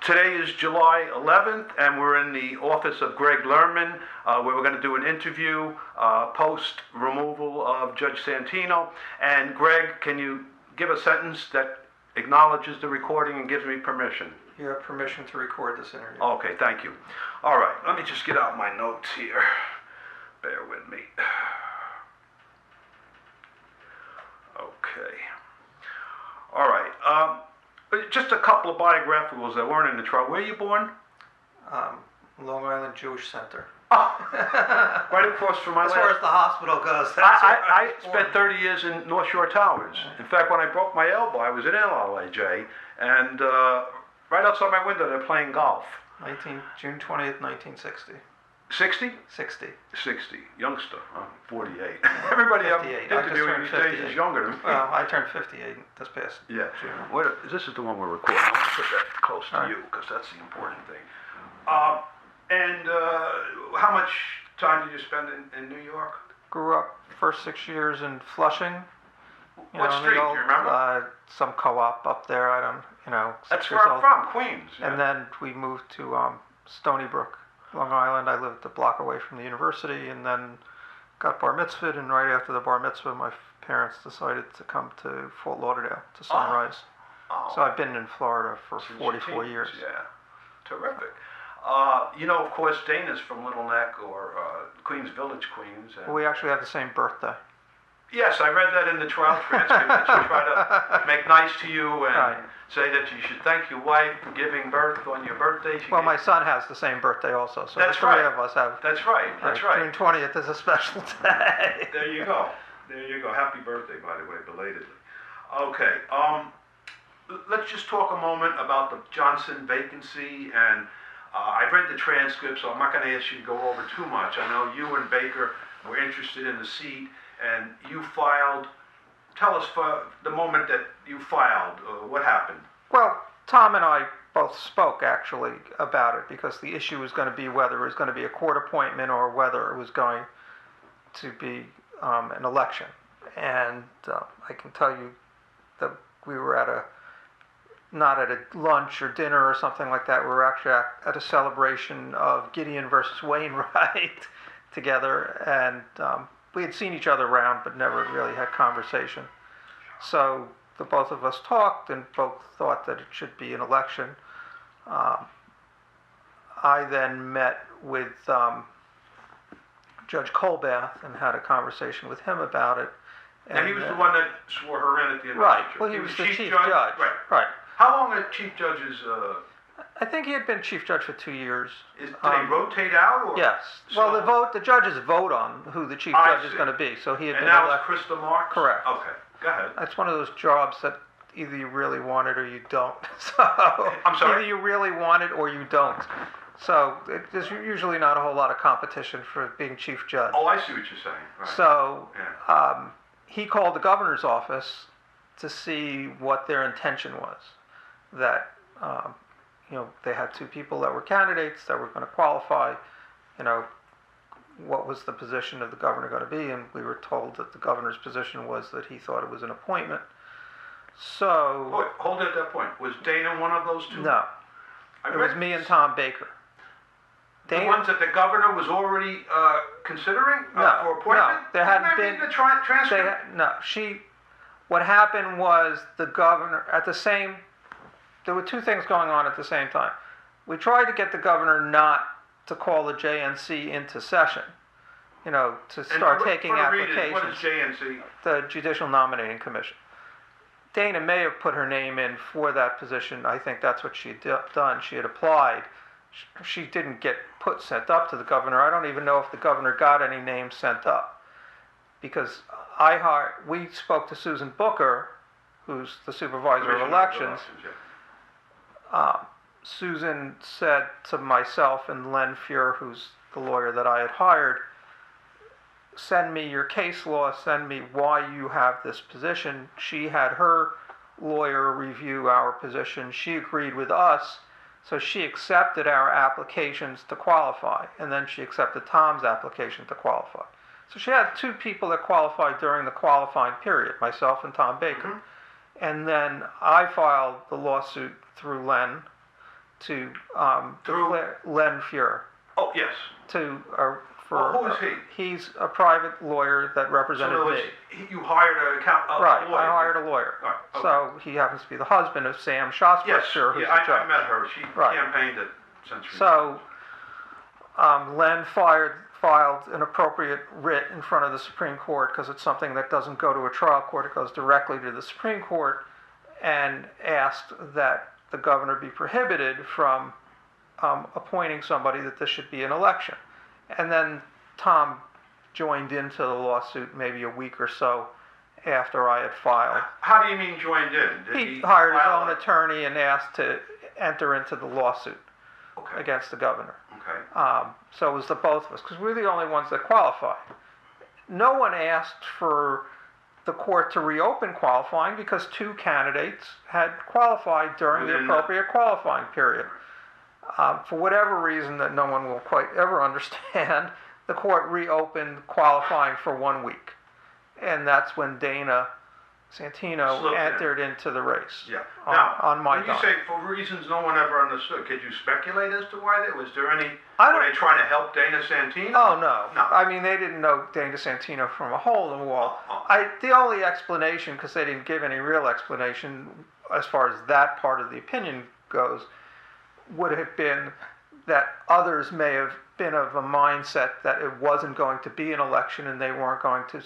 Today is July 11th, and we're in the office of Gregg Lerman, where we're going to do an interview post-removal of Judge Santino. And Gregg, can you give a sentence that acknowledges the recording and gives me permission? You have permission to record this interview. Okay, thank you. All right, let me just get out my notes here. Bear with me. Okay. All right. Just a couple of biographicals that weren't in the trial. Where are you born? Long Island Jewish Center. Oh, right across from my As last... far as the hospital goes, I spent 30 years in North Shore Towers. In fact, when I broke my elbow, I was in LLAJ, and right outside my window, they're playing golf. June 20th, 1960. 60? 60. 60. Youngster. I'm 48. Everybody I'm interviewing these days is younger than me. Well, I turned 58 this past Yeah. June. This is the one we're recording. I want to put that close to you, because that's the important thing. How much time did you spend in New York? Grew up first 6 years in Flushing. What street, do you remember? Some co-op up there. I don't, That's where I'm from, Queens. Yeah. And then we moved to Stony Brook, Long Island. I lived a block away from the university, and then got bar mitzvahed, and right after the bar mitzvah, my parents decided to come to Fort Lauderdale, to Sunrise. Oh. So I've been in Florida for 44 years. Yeah, terrific. Of course, Dana's from Little Neck or Queens Village, Queens. We actually have the same birthday. Yes, I read that in the trial transcript, that you try to make nice to you and say that you should thank your wife for giving birth on your birthday. Well, my son has the same birthday also, so that's the three of us have. That's right, that's right. June 20th is a special day. There you go. There you go. Happy birthday, by the way, belatedly. Okay, let's just talk a moment about the Johnson vacancy, and I've read the transcript, so I'm not going to ask you to go over too much. I know you and Baker were interested in the seat, and you filed. Tell us for the moment that you filed, what happened? Well, Tom and I both spoke actually about it, because the issue was going to be whether it was going to be a court appointment or whether it was going to be an election. And I can tell you that we were not at a lunch or dinner or something like that. We were actually at a celebration of Gideon versus Wainwright together, and we had seen each other around but never really had conversation. So the both of us talked and both thought that it should be an election. I then met with Judge Colbath and had a conversation with him about it. And he was the one that swore her in at the investiture. Right. Well, he was the chief judge. Right. How long are chief judges? I think he had been chief judge for 2 years. Do they rotate out? Or? Yes. So, well, the judges vote on who the chief judge is going to be. So he had been elected. And now it's Krista Marks? Correct. Okay, go ahead. That's one of those jobs that either you really want it or you don't. So I'm sorry? Either you really want it or you don't. So there's usually not a whole lot of competition for being chief judge. Oh, I see what you're saying. Right. So he called the governor's office to see what their intention was. That they had two people that were candidates that were going to qualify. What was the position of the governor going to be? And we were told that the governor's position was that he thought it was an appointment. So... Wait, hold it at that point. Was Dana one of those two? No. It was me and Tom Baker. The ones that the governor was already considering for appointment? No, there hadn't been... the transcript? What happened was the governor, there were two things going on at the same time. We tried to get the governor not to call the JNC into session, to start taking applications. What is JNC? The Judicial Nominating Commission. Dana may have put her name in for that position. I think that's what she had done. She had applied. She didn't get sent up to the governor. I don't even know if the governor got any names sent up, because we spoke to Susan Booker, who's the supervisor of elections. Susan said to myself and Len Fuhr, who's the lawyer that I had hired, send me your case law, send me why you have this position. She had her lawyer review our position. She agreed with us, so she accepted our applications to qualify, and then she accepted Tom's application to qualify. So she had two people that qualified during the qualifying period, myself and Tom Baker. Mm-hmm. And then I filed the lawsuit through Len, to Through? declare Len Fuhrer Oh, yes. to Well, who is he? He's a private lawyer that So represented in other words, me. you hired a Right, lawyer. I hired a lawyer. Right, okay. So he happens to be the husband of Sam Schausberger, Yes, who's yeah, the judge. I met her. She Right. campaigned at Century. So Len filed an appropriate writ in front of the Supreme Court because it's something that doesn't go to a trial court, it goes directly to the Supreme Court, and asked that the governor be prohibited from appointing somebody, that this should be an election. And then Tom joined into the lawsuit maybe a week or so after I had filed. How do you mean joined in? Did He hired his file own a- attorney and asked to enter into the lawsuit Okay. against the governor. Okay. So it was the both of us, because we're the only ones that qualified. No one asked for the court to reopen qualifying because two candidates had qualified during the Within appropriate qualifying period. For whatever reason that no one will quite ever understand, the court reopened qualifying for 1 week. And that's when Dana Santino Slipped in. entered into the race. Yeah. Now, on my when you dime. say for reasons no one ever understood, could you speculate as to why? Was there any? I Were don't- they trying to help Dana Santino? Oh, no. No. I mean, they didn't know Dana Santino from a hole in the wall. Oh. The only explanation, because they didn't give any real explanation as far as that part of the opinion goes, would have been that others may have been of a mindset that it wasn't going to be an election and they weren't going to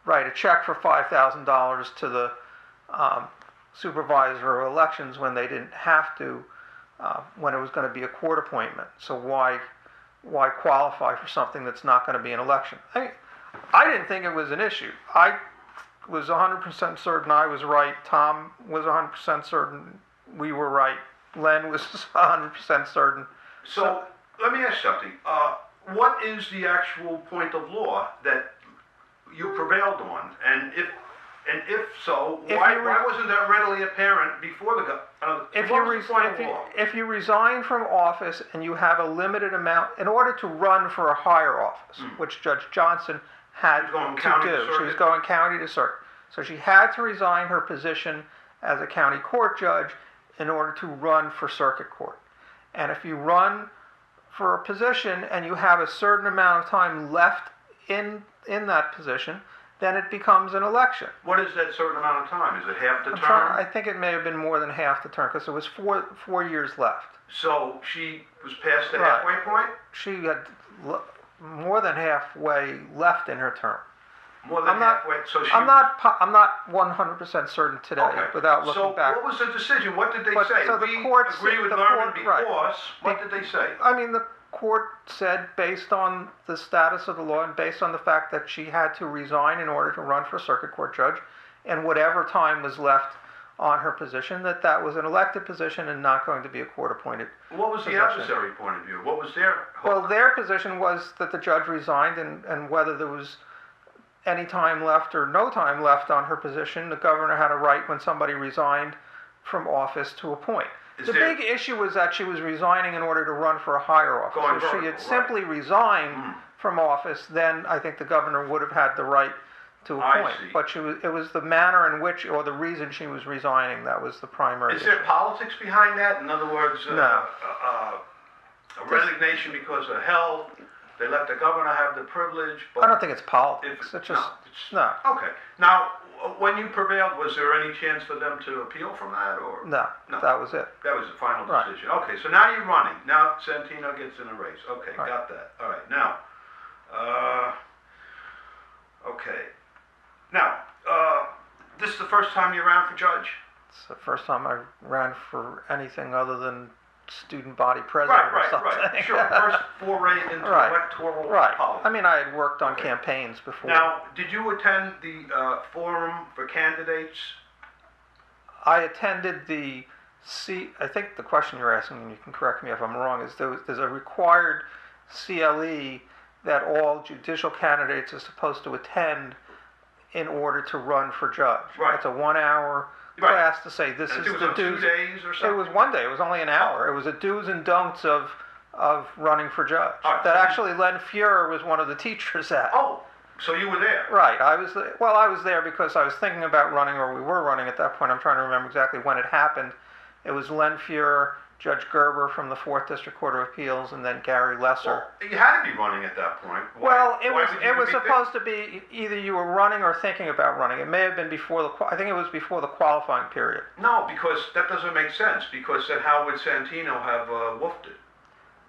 write a check for $5,000 to the supervisor of elections when they didn't have to, when it was going to be a court appointment. So why qualify for something that's not going to be an election? I didn't think it was an issue. I was 100% certain I was right. Tom was 100% certain we were right. Len was 100% certain. So let me ask something. What is the actual point of law that you prevailed on? And if so, why wasn't that readily apparent before the If what was the point of law? if you resign from office and you have a limited amount, in order to run for a higher office, which Judge Johnson had She was going to county to do, she was circuit? going county to circuit. So she had to resign her position as a county court judge in order to run for circuit court. And if you run for a position and you have a certain amount of time left in that position, then it becomes an election. What is that certain amount of time? Is it half the I term? think it may have been more than half the term because it was four years left. So she was past the Right. halfway point? She had more than halfway left in her term. More than I'm not- halfway? So she I'm not 100% certain today Okay. without looking so back. what was the decision? What did they But- say? so the We court agree said- with the Lerman court- right. because, what did they say? I mean, the court said, based on the status of the law and based on the fact that she had to resign in order to run for circuit court judge, and whatever time was left on her position, that was an elected position and not going to be a court-appointed. What was the Possession. adversary point of view? What was their hope? Well, their position was that the judge resigned, and whether there was any time left or no time left on her position, the governor had a right when somebody resigned from office to appoint. Is The there- big issue was that she was resigning in order to run for a higher office. Going If she vertical, had right. simply resigned from office, then I think the governor would have had the right to I appoint. see. But it was the manner in which, or the reason she was resigning, that was the primary Is issue. there politics behind that? In other words, No. A resignation because of health. They let the governor have the privilege. But I don't think it's politics. It's just, no. Okay. Now, when you prevailed, was there any chance for them to appeal from that, or No, No. that was it. that was the final Right. decision? Okay. So now you're running. Now Santino gets in a race. Okay, Right. got that. All right. Now, okay. Now, this is the first time you ran for judge. It's the first time I ran for anything other than student body president or something. Right. Sure. First foray into Right. electoral Right. politics. I mean, I had worked on Okay. campaigns before. Now, did you attend the forum for candidates? I attended I think the question you're asking, and you can correct me if I'm wrong, is there's a required CLE that all judicial candidates are supposed to attend in order to run for judge. Right. It's a 1-hour Right. class to say this And is it was the on 2 do's. days or something? It was 1 day. It was only an hour. It was a do's and don'ts of running for judge. All right, That so you- actually Len Fuhrer was one of the teachers at. Oh, so you were there. Right. I was there because I was thinking about running, or we were running at that point. I'm trying to remember exactly when it happened, It was Len Fuhrer, Judge Gerber from the 4th District Court of Appeals, and then Gary Lesser. Well, you had to be running at that point. Well, it was supposed to be either you were running or thinking about running. It may have been before I think it was before the qualifying period. No, because that doesn't make sense, because then how would Santino have woofed it?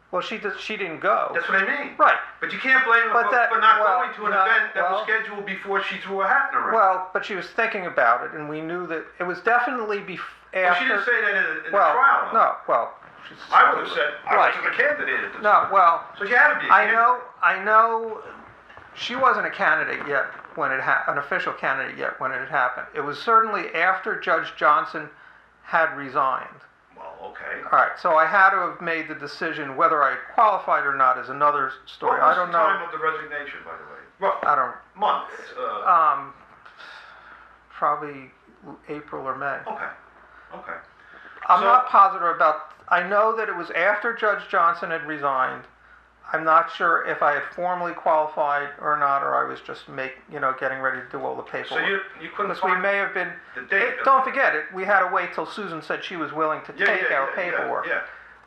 Well, she didn't go. That's what I mean. Right. But you can't blame her for not going to an event that was scheduled before she threw a hat in the ring. Well, but she was thinking about it, and we knew that it was definitely after. Well, she didn't say that in the trial. No, well. I would have said I wasn't a candidate at the time. No, well. So she had to be a candidate. I know. She wasn't a candidate yet when an official candidate yet when it had happened. It was certainly after Judge Johnson had resigned. Well, okay. All right, so I had to have made the decision whether I qualified or not is another story. What was I don't the know. time of the resignation, by the way? Roughly. I don't. Months. Probably April or May. Okay. I'm not positive about. I know that it was after Judge Johnson had resigned. I'm not sure if I had formally qualified or not, or I was just getting ready to do all the paperwork. So you couldn't Because find we may have been. the date. Don't forget it. We had to wait till Susan said she was willing to take our paperwork. Yeah.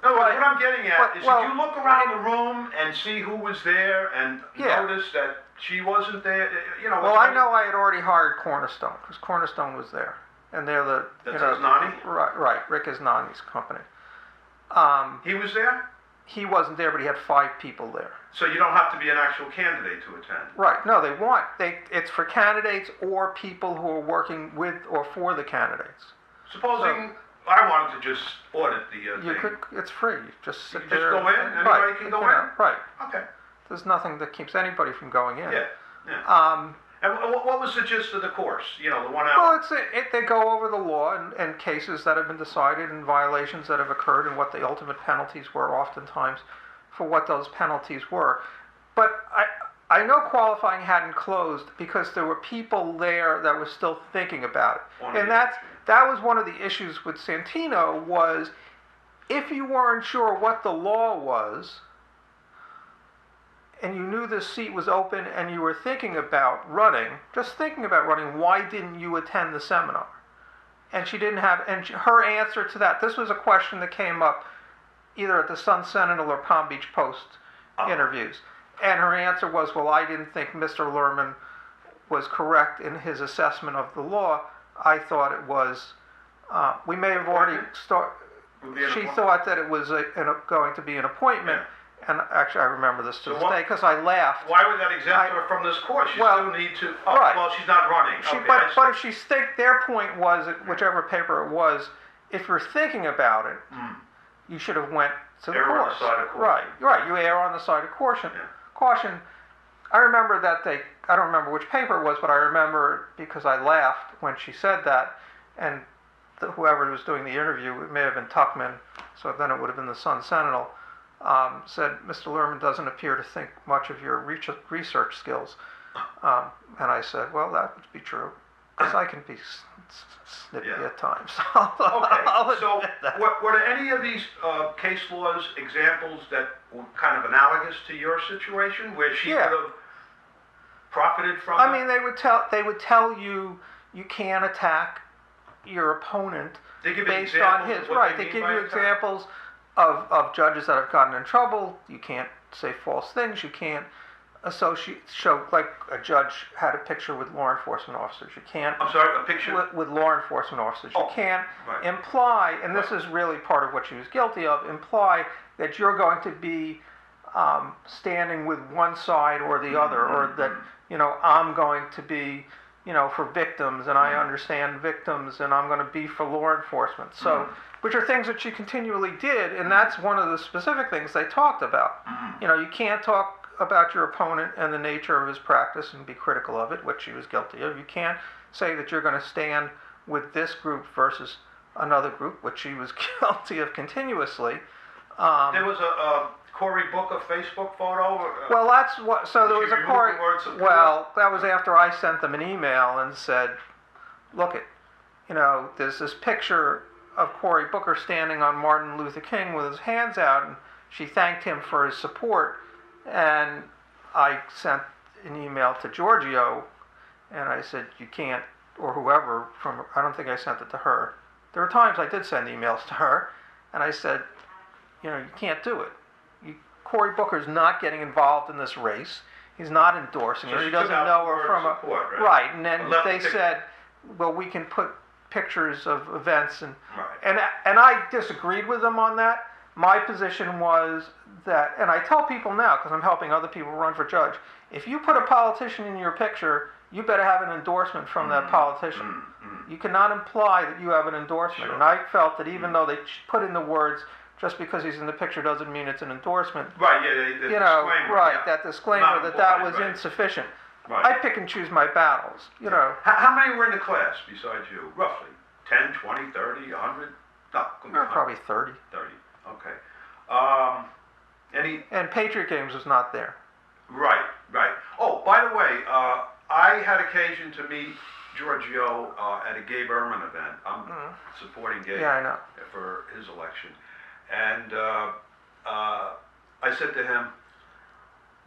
No, what I'm getting at is, well, did you look around the room and see who was there and notice that she wasn't there? Well, I know I had already hired Cornerstone because Cornerstone was there, and they're the. That's Nani? Right. Rick Isnani's company. He was there? He wasn't there, but he had 5 people there. So you don't have to be an actual candidate to attend? Right. No, it's for candidates or people who are working with or for the candidates. Supposing I wanted to just audit the thing. It's free. You just sit you there. Just go in? Anybody can go in? Right. Okay. There's nothing that keeps anybody from going in. Yeah. And what was the gist of the course? The 1 hour? Well, they go over the law and cases that have been decided and violations that have occurred and what the ultimate penalties were oftentimes for what those penalties were. But I know qualifying hadn't closed because there were people there that were still thinking about it. And that was one of the issues with Santino was if you weren't sure what the law was, and you knew this seat was open and you were thinking about running, why didn't you attend the seminar? And she didn't have, and her answer to that, this was a question that came up either at the Sun Sentinel or Palm Beach Post interviews. And her answer was, well, I didn't think Mr. Lerman was correct in his assessment of the law. I thought it was, we may have already started, she thought that it was going to be an appointment. And actually, I remember this to this day because I laughed. Why would that exempt her from this course? You still need to. Right. Well, she's not running. But if she's their point was, whichever paper it was, if you're thinking about it, you should have went to the course. On the side of caution. Right. You err on the side of caution. Yeah. Caution. I remember that I don't remember which paper it was, but I remember because I laughed when she said that, and whoever was doing the interview, it may have been Tuckman, so then it would have been the Sun Sentinel. Said, Mr. Lerman doesn't appear to think much of your research skills. And I said, well, that would be true, because I can be snippy at times. Okay, so were there any of these case laws examples that were kind of analogous to your situation, where she could have profited from it? I mean, they would tell you you can't attack your opponent based on his. Right, they give you examples of judges that have gotten in trouble. You can't say false things. You can't show, like a judge had a picture with law enforcement officers. You can't. I'm sorry, a picture? With law enforcement officers. You can't imply, and this is really part of what she was guilty of, imply that you're going to be standing with one side or the other, or that, I'm going to be, for victims, and I understand victims, and I'm going to be for law enforcement. So, which are things that she continually did, and that's one of the specific things they talked about. You can't talk about your opponent and the nature of his practice and be critical of it, which she was guilty of. You can't say that you're going to stand with this group versus another group, which she was guilty of continuously. There was a Cory Booker Facebook photo? Well, that's what. So there was a Cory. Well, that was after I sent them an email and said, "Look there's this picture of Cory Booker standing on Martin Luther King with his hands out, and she thanked him for his support." And I sent an email to Giorgio, and I said, "You can't," or whoever I don't think I sent it to her. there were times I did send emails to her, and I said, you can't do it. Cory Booker's not getting involved in this race. He's not endorsing her. He doesn't know her from a support, right? Right. And then they said, well, we can put pictures of events, and I disagreed with them on that. My position was that, and I tell people now because I'm helping other people run for judge, if you put a politician in your picture, you better have an endorsement from that politician. You cannot imply that you have an endorsement. Sure. And I felt that even though they put in the words, just because he's in the picture doesn't mean it's an endorsement. Right, yeah, disclaimer. That disclaimer that was insufficient. Right. I pick and choose my battles, How many were in the class besides you, roughly? 10, 20, 30, 100? No, probably 30. 30, okay. And Patriot Games was not there. Right. Oh, by the way, I had occasion to meet Giorgio at a Gabe Lerman event. I'm supporting Gabe for his election. And I said to him,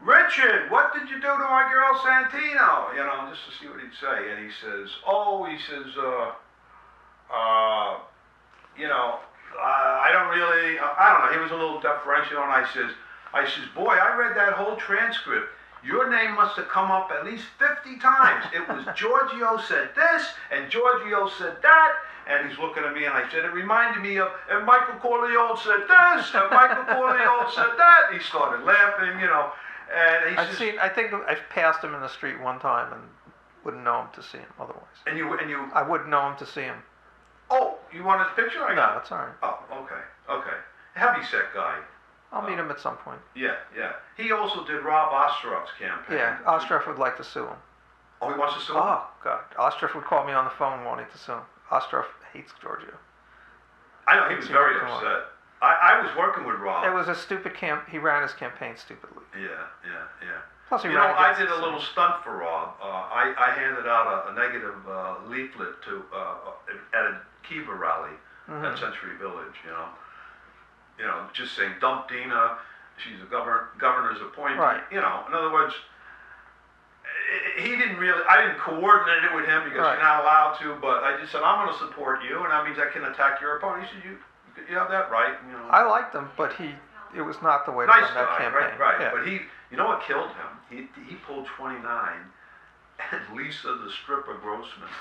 Richard, what did you do to my girl Santino? Just to see what he'd say. And he says, I don't know. He was a little deferential, and I says, boy, I read that whole transcript. Your name must have come up at least 50 times. It was Giorgio said this, and Giorgio said that, and he's looking at me, and I said, it reminded me of, and Michael Corleone said this, and Michael Corleone said that. He started laughing, and he says, I think I've passed him in the street one time and wouldn't know him to see him otherwise. And you? I wouldn't know him to see him. Oh, you want his picture? No, it's all right. Oh, okay. Heavy set guy. I'll meet him at some point. Yeah. He also did Rob Ostroff's campaign. Yeah, Ostroff would like to sue him. Oh, he wants to sue him? Oh, God. Ostroff would call me on the phone wanting to sue him. Ostroff hates Giorgio. I know, he was very upset. I was working with Rob. It was a stupid he ran his campaign stupidly. Yeah. Plus he I did a little stunt for Rob. I handed out a negative leaflet at a Kiva rally at Century Village, just saying, dump Dina, she's a governor's appointee. Right. In other words, I didn't coordinate it with him because you're not allowed to, but I just said, I'm going to support you, and that means I can attack your opponent. He said, you have that right. I liked him, but it was not the way to run that campaign. Right. Yeah. But what killed him? He pulled 29, and Lisa the stripper Grossman,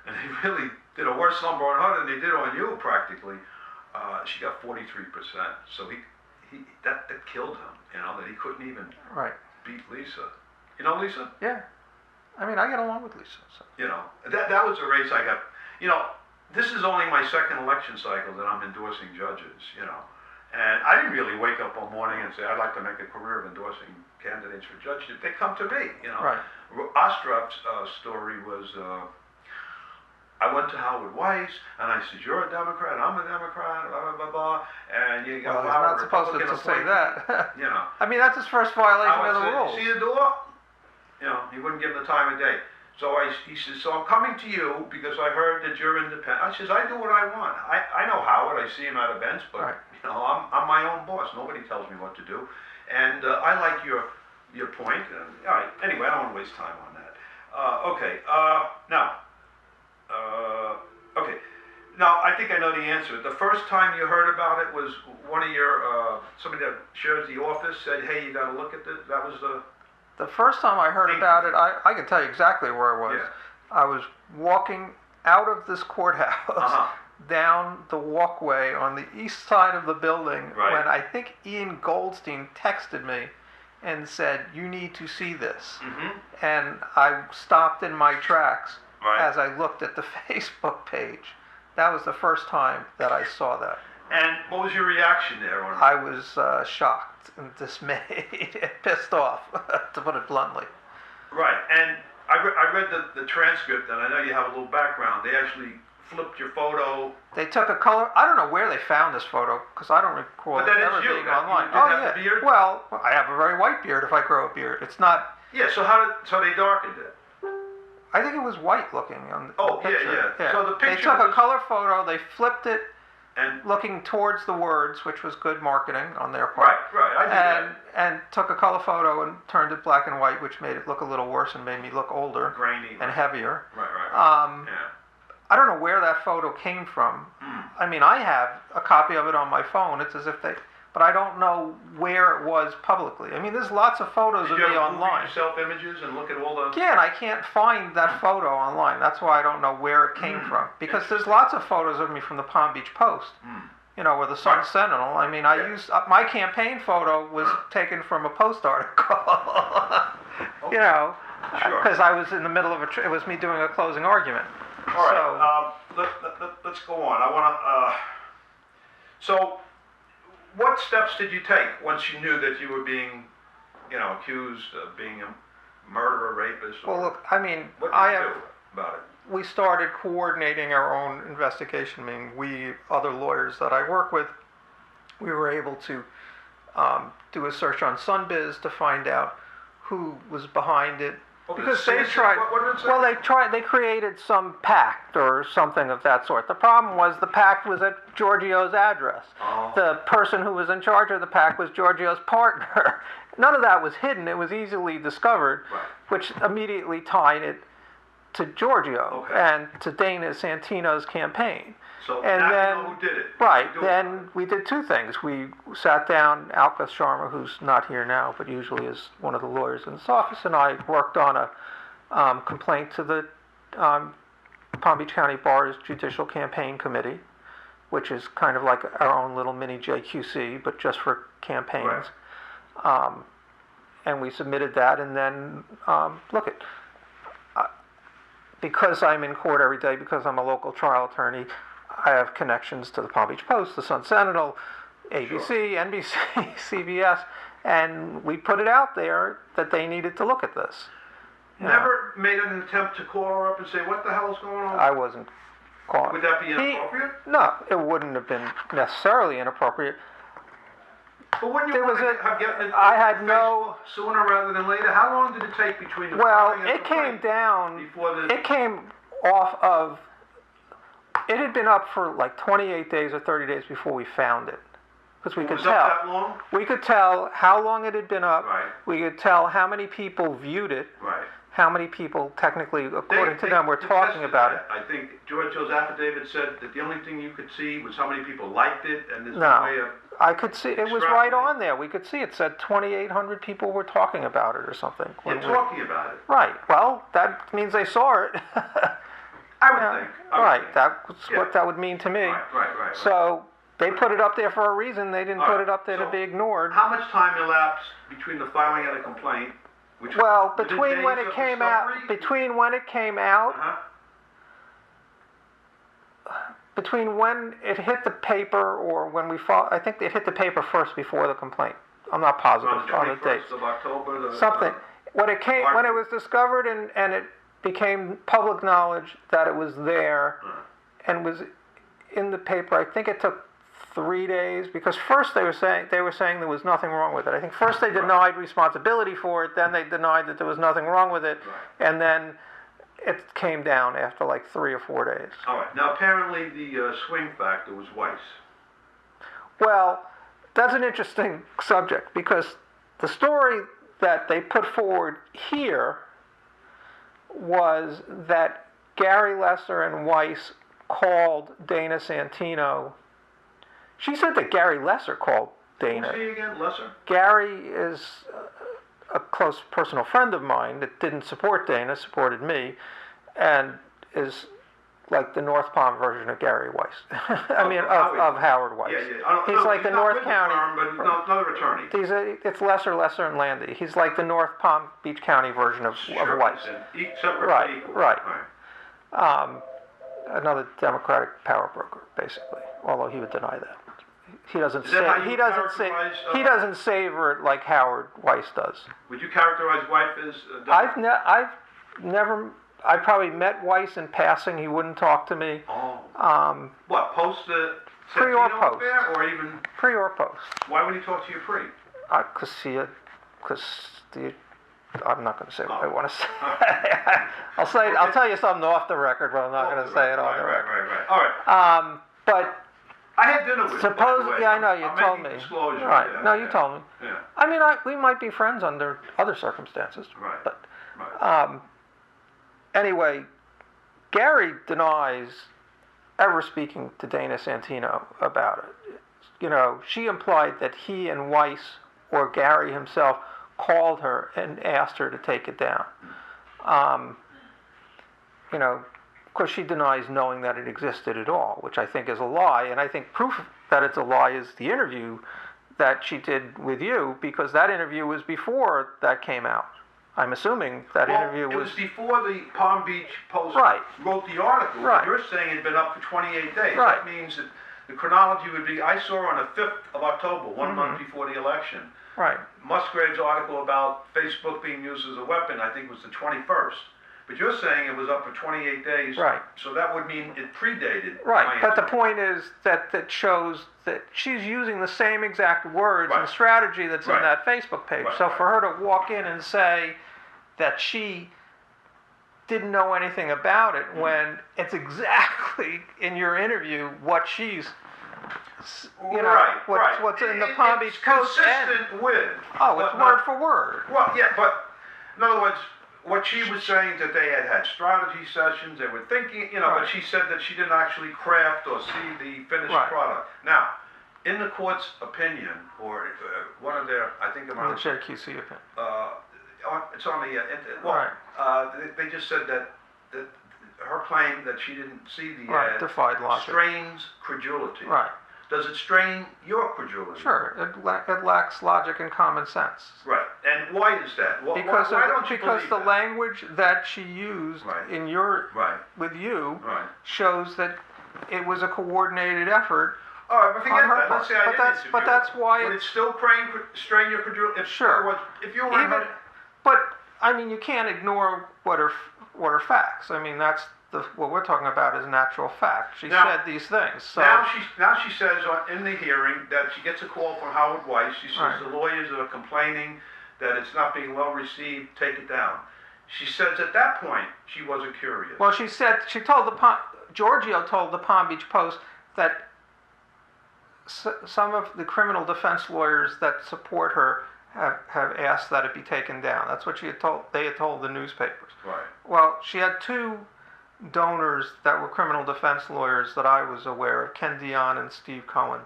and he really did a worse number on her than they did on you practically. She got 43%, so that killed him. That he couldn't even beat Lisa. You know Lisa? Yeah. I mean, I get along with Lisa. So. That was a race I got. This is only my second election cycle that I'm endorsing judges. And I didn't really wake up one morning and say I'd like to make a career of endorsing candidates for judgeship. They come to me. Right. Ostroff's story was. I went to Howard Weiss, and I said, you're a Democrat, I'm a Democrat, blah, blah, blah, blah, and you got he's not supposed to say that. I mean, that's his first violation of the rules. See the door? He wouldn't give him the time of day. So he says, so I'm coming to you because I heard that you're independent. I says, I do what I want. I know Howard, I see him at events, but, I'm my own boss. Nobody tells me what to do. And I like your point. All right, anyway, I don't want to waste time on that. Now, I think I know the answer. The first time you heard about it was one of your, somebody that shares the office said, hey, you got to look at this. That was the first time I heard about it, I can tell you exactly where it was. Yeah. I was walking out of this courthouse down the walkway on the east side of the building when I think Ian Goldstein texted me and said, you need to see this. And I stopped in my tracks as I looked at the Facebook page. That was the first time that I saw that. And what was your reaction there? I was shocked and dismayed and pissed off, to put it bluntly. Right, and I read the transcript, and I know you have a little background. They actually flipped your photo. They took a color. I don't know where they found this photo, because I don't recall it ever being online. You did have the beard? Well, I have a very white beard if I grow a beard. It's not... Yeah, so they darkened it? I think it was white looking on the picture. Yeah. So the picture they took a color photo, they flipped it, and looking towards the words, which was good marketing on their part. Right. I did that. And took a color photo and turned it black and white, which made it look a little worse and made me look older, grainy, and heavier. Right. I don't know where that photo came from. I mean, I have a copy of it on my phone. It's as if but I don't know where it was publicly. I mean, there's lots of photos of me online. Did you ever Google yourself images and look at all the... Yeah, and I can't find that photo online. That's why I don't know where it came from. Because there's lots of photos of me from the Palm Beach Post. You know, or the Sun Sentinel. I mean, I used my campaign photo was taken from a Post article. You know, because I was in the middle of it was me doing a closing argument. All right. Let's go on. I want to. So, what steps did you take once you knew that you were being, accused of being a murderer, rapist? Well, look. I mean, what did you do about it? We started coordinating our own investigation. I mean, we, other lawyers that I work with, we were able to do a search on Sunbiz to find out who was behind it. Okay, because they tried. What did it say? They created some pact or something of that sort. The problem was the pact was at Giorgio's address. Oh. The person who was in charge of the pact was Giorgio's partner. None of that was hidden. It was easily discovered, which immediately tied it to Giorgio and to Dana Santino's campaign. So and now then, you know who did it. Right. Then we did two things. We sat down, Alka Sharma, who's not here now, but usually is one of the lawyers in this office, and I worked on a complaint to the Palm Beach County Bar's Judicial Campaign Committee, which is kind of like our own little mini JQC, but just for campaigns. And we submitted that, and then because I'm in court every day, because I'm a local trial attorney, I have connections to the Palm Beach Post, the Sun Sentinel, ABC, NBC, CBS, and we put it out there that they needed to look at this. Never made an attempt to call her up and say, what the hell is going on? I wasn't calling. Would that be inappropriate? No, it wouldn't have been necessarily inappropriate. But wouldn't you want to get I had no... sooner rather than later? How long did it take between the it came down... It came off of... It had been up for like 28 days or 30 days before we found it. Because we could tell. Up that long? We could tell how long it had been up. Right. We could tell how many people viewed it. Right. How many people, technically, according to them, were talking about it. I think Giorgio's affidavit said that the only thing you could see was how many people liked it, and there's no way of... I could see, it was right on there. We could see it said 2,800 people were talking about it or something. Talking about it. Right. Well, that means they saw it. I would think. That's what that would mean to me. Right. So they put it up there for a reason. They didn't put it up there to be ignored. How much time elapsed between the filing of the complaint? Between when it came out, between when it hit the paper or when we filed, I think it hit the paper first before the complaint. I'm not positive on the dates. Of October. Something. When it was discovered and it became public knowledge that it was there and was in the paper, I think it took 3 days, because first they were saying there was nothing wrong with it. I think first they denied responsibility for it, then they denied that there was nothing wrong with it, and then it came down after like 3 or 4 days. All right. Now apparently the swing factor was Weiss. Well, that's an interesting subject, because the story that they put forward here was that Gary Lesser and Weiss called Dana Santino. She said that Gary Lesser called Dana. Who's he again, Lesser? Gary is a close personal friend of mine that didn't support Dana, supported me, and is like the North Palm version of Gary Weiss. Of Howard Weiss. He's like the North County. But he's another attorney. It's Lesser and Landy. He's like the North Palm Beach County version of Weiss. Right. Another Democratic power broker, basically. Although he would deny that. He doesn't savor it like Howard Weiss does. Would you characterize Weiss as? I probably met Weiss in passing. He wouldn't talk to me. Oh. What, post the pre or post affair, or even pre or post? Why would he talk to you pre? I'm not going to say what I want to say. I'll tell you something off the record, but I'm not going to say it on the record. Right. All right. But I had dinner with him. I know you told me. Right. Yeah, no, you told me. Yeah. I mean, we might be friends under other circumstances. Right. But anyway, Gary denies ever speaking to Dana Santino about it. You know, she implied that he and Weiss or Gary himself called her and asked her to take it down. You know, of course she denies knowing that it existed at all, which I think is a lie, and I think proof that it's a lie is the interview that she did with you, because that interview was before that came out. I'm assuming that interview was before the Palm Beach Post wrote the article. Right. You're saying it had been up for 28 days. Right. That means that the chronology would be, I saw on the 5th of October, one month before the election. Right. Musgrave's article about Facebook being used as a weapon, I think, was the 21st. But you're saying it was up for 28 days. Right. So that would mean it predated. Right. But the point is that shows that she's using the same exact words and strategy that's in that Facebook page. So for her to walk in and say that she didn't know anything about it when it's exactly in your interview what she's, you know, what's in the Palm Beach Post. Consistent with. Oh, it's word for word. Well, yeah, but in other words, what she was saying that they had strategy sessions, they were thinking, you know, but she said that she didn't actually craft or see the finished product. Now, in the court's opinion, or one of their, I think, the JQC opinion. It's on the, they just said that her claim that she didn't see the ad defied logic. Strains credulity. Right. Does it strain your credulity? Sure, it lacks logic and common sense. Right, and why is that? Because why don't you because the that? language that she used in your with you shows that it was a coordinated effort. All right, but forget that. Let's say but that's why would it still strain your credulity? If you were even, but I mean, you can't ignore what are facts. I mean, that's. What we're talking about is an actual fact. She said these things. So now she says in the hearing that she gets a call from Howard Weiss. She says the lawyers are complaining that it's not being well received. Take it down. She says at that point she wasn't curious. Well, Giorgio told the Palm Beach Post that some of the criminal defense lawyers that support her have asked that it be taken down. That's what they had told the newspapers. Right. Well, she had two donors that were criminal defense lawyers that I was aware of, Ken Dion and Steve Cohen,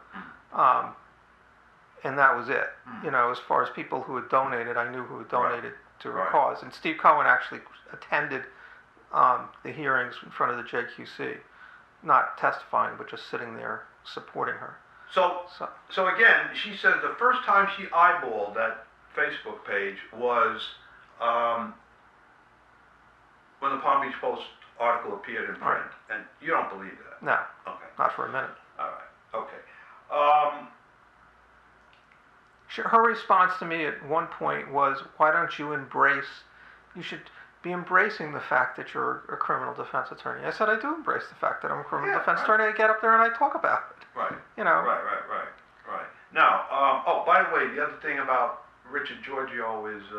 and that was it. You know, as far as people who had donated, I knew who had donated to her cause. And Steve Cohen actually attended the hearings in front of the JQC, not testifying, but just sitting there supporting her. So again, she said the first time she eyeballed that Facebook page was when the Palm Beach Post article appeared in print, and you don't believe that? No. Okay. Not for a minute. All right. Okay. Her response to me at one point was, "Why don't you embrace? You should be embracing the fact that you're a criminal defense attorney." I said, "I do embrace the fact that I'm a criminal defense attorney. I get up there and I talk about it." Right. You know. Right. Now, by the way, the other thing about Richard Giorgio is.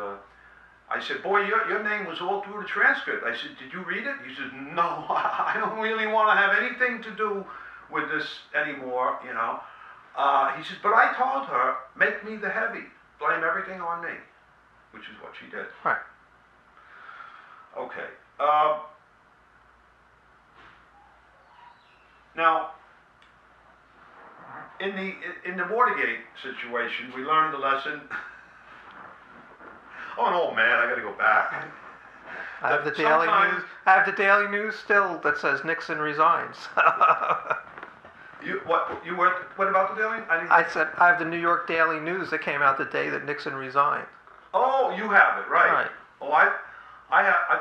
I said, boy, your name was all through the transcript. I said, did you read it? He said, no, I don't really want to have anything to do with this anymore, you know. He says, but I told her, make me the heavy. Blame everything on me, which is what she did. Right. Okay. Now, in the Watergate situation, we learned the lesson. Oh, no, man, I got to go back. I have the Daily News. I have the Daily News still that says Nixon resigns. What about the Daily? I said I have the New York Daily News that came out the day that Nixon resigned. Oh, you have it, right? Oh, I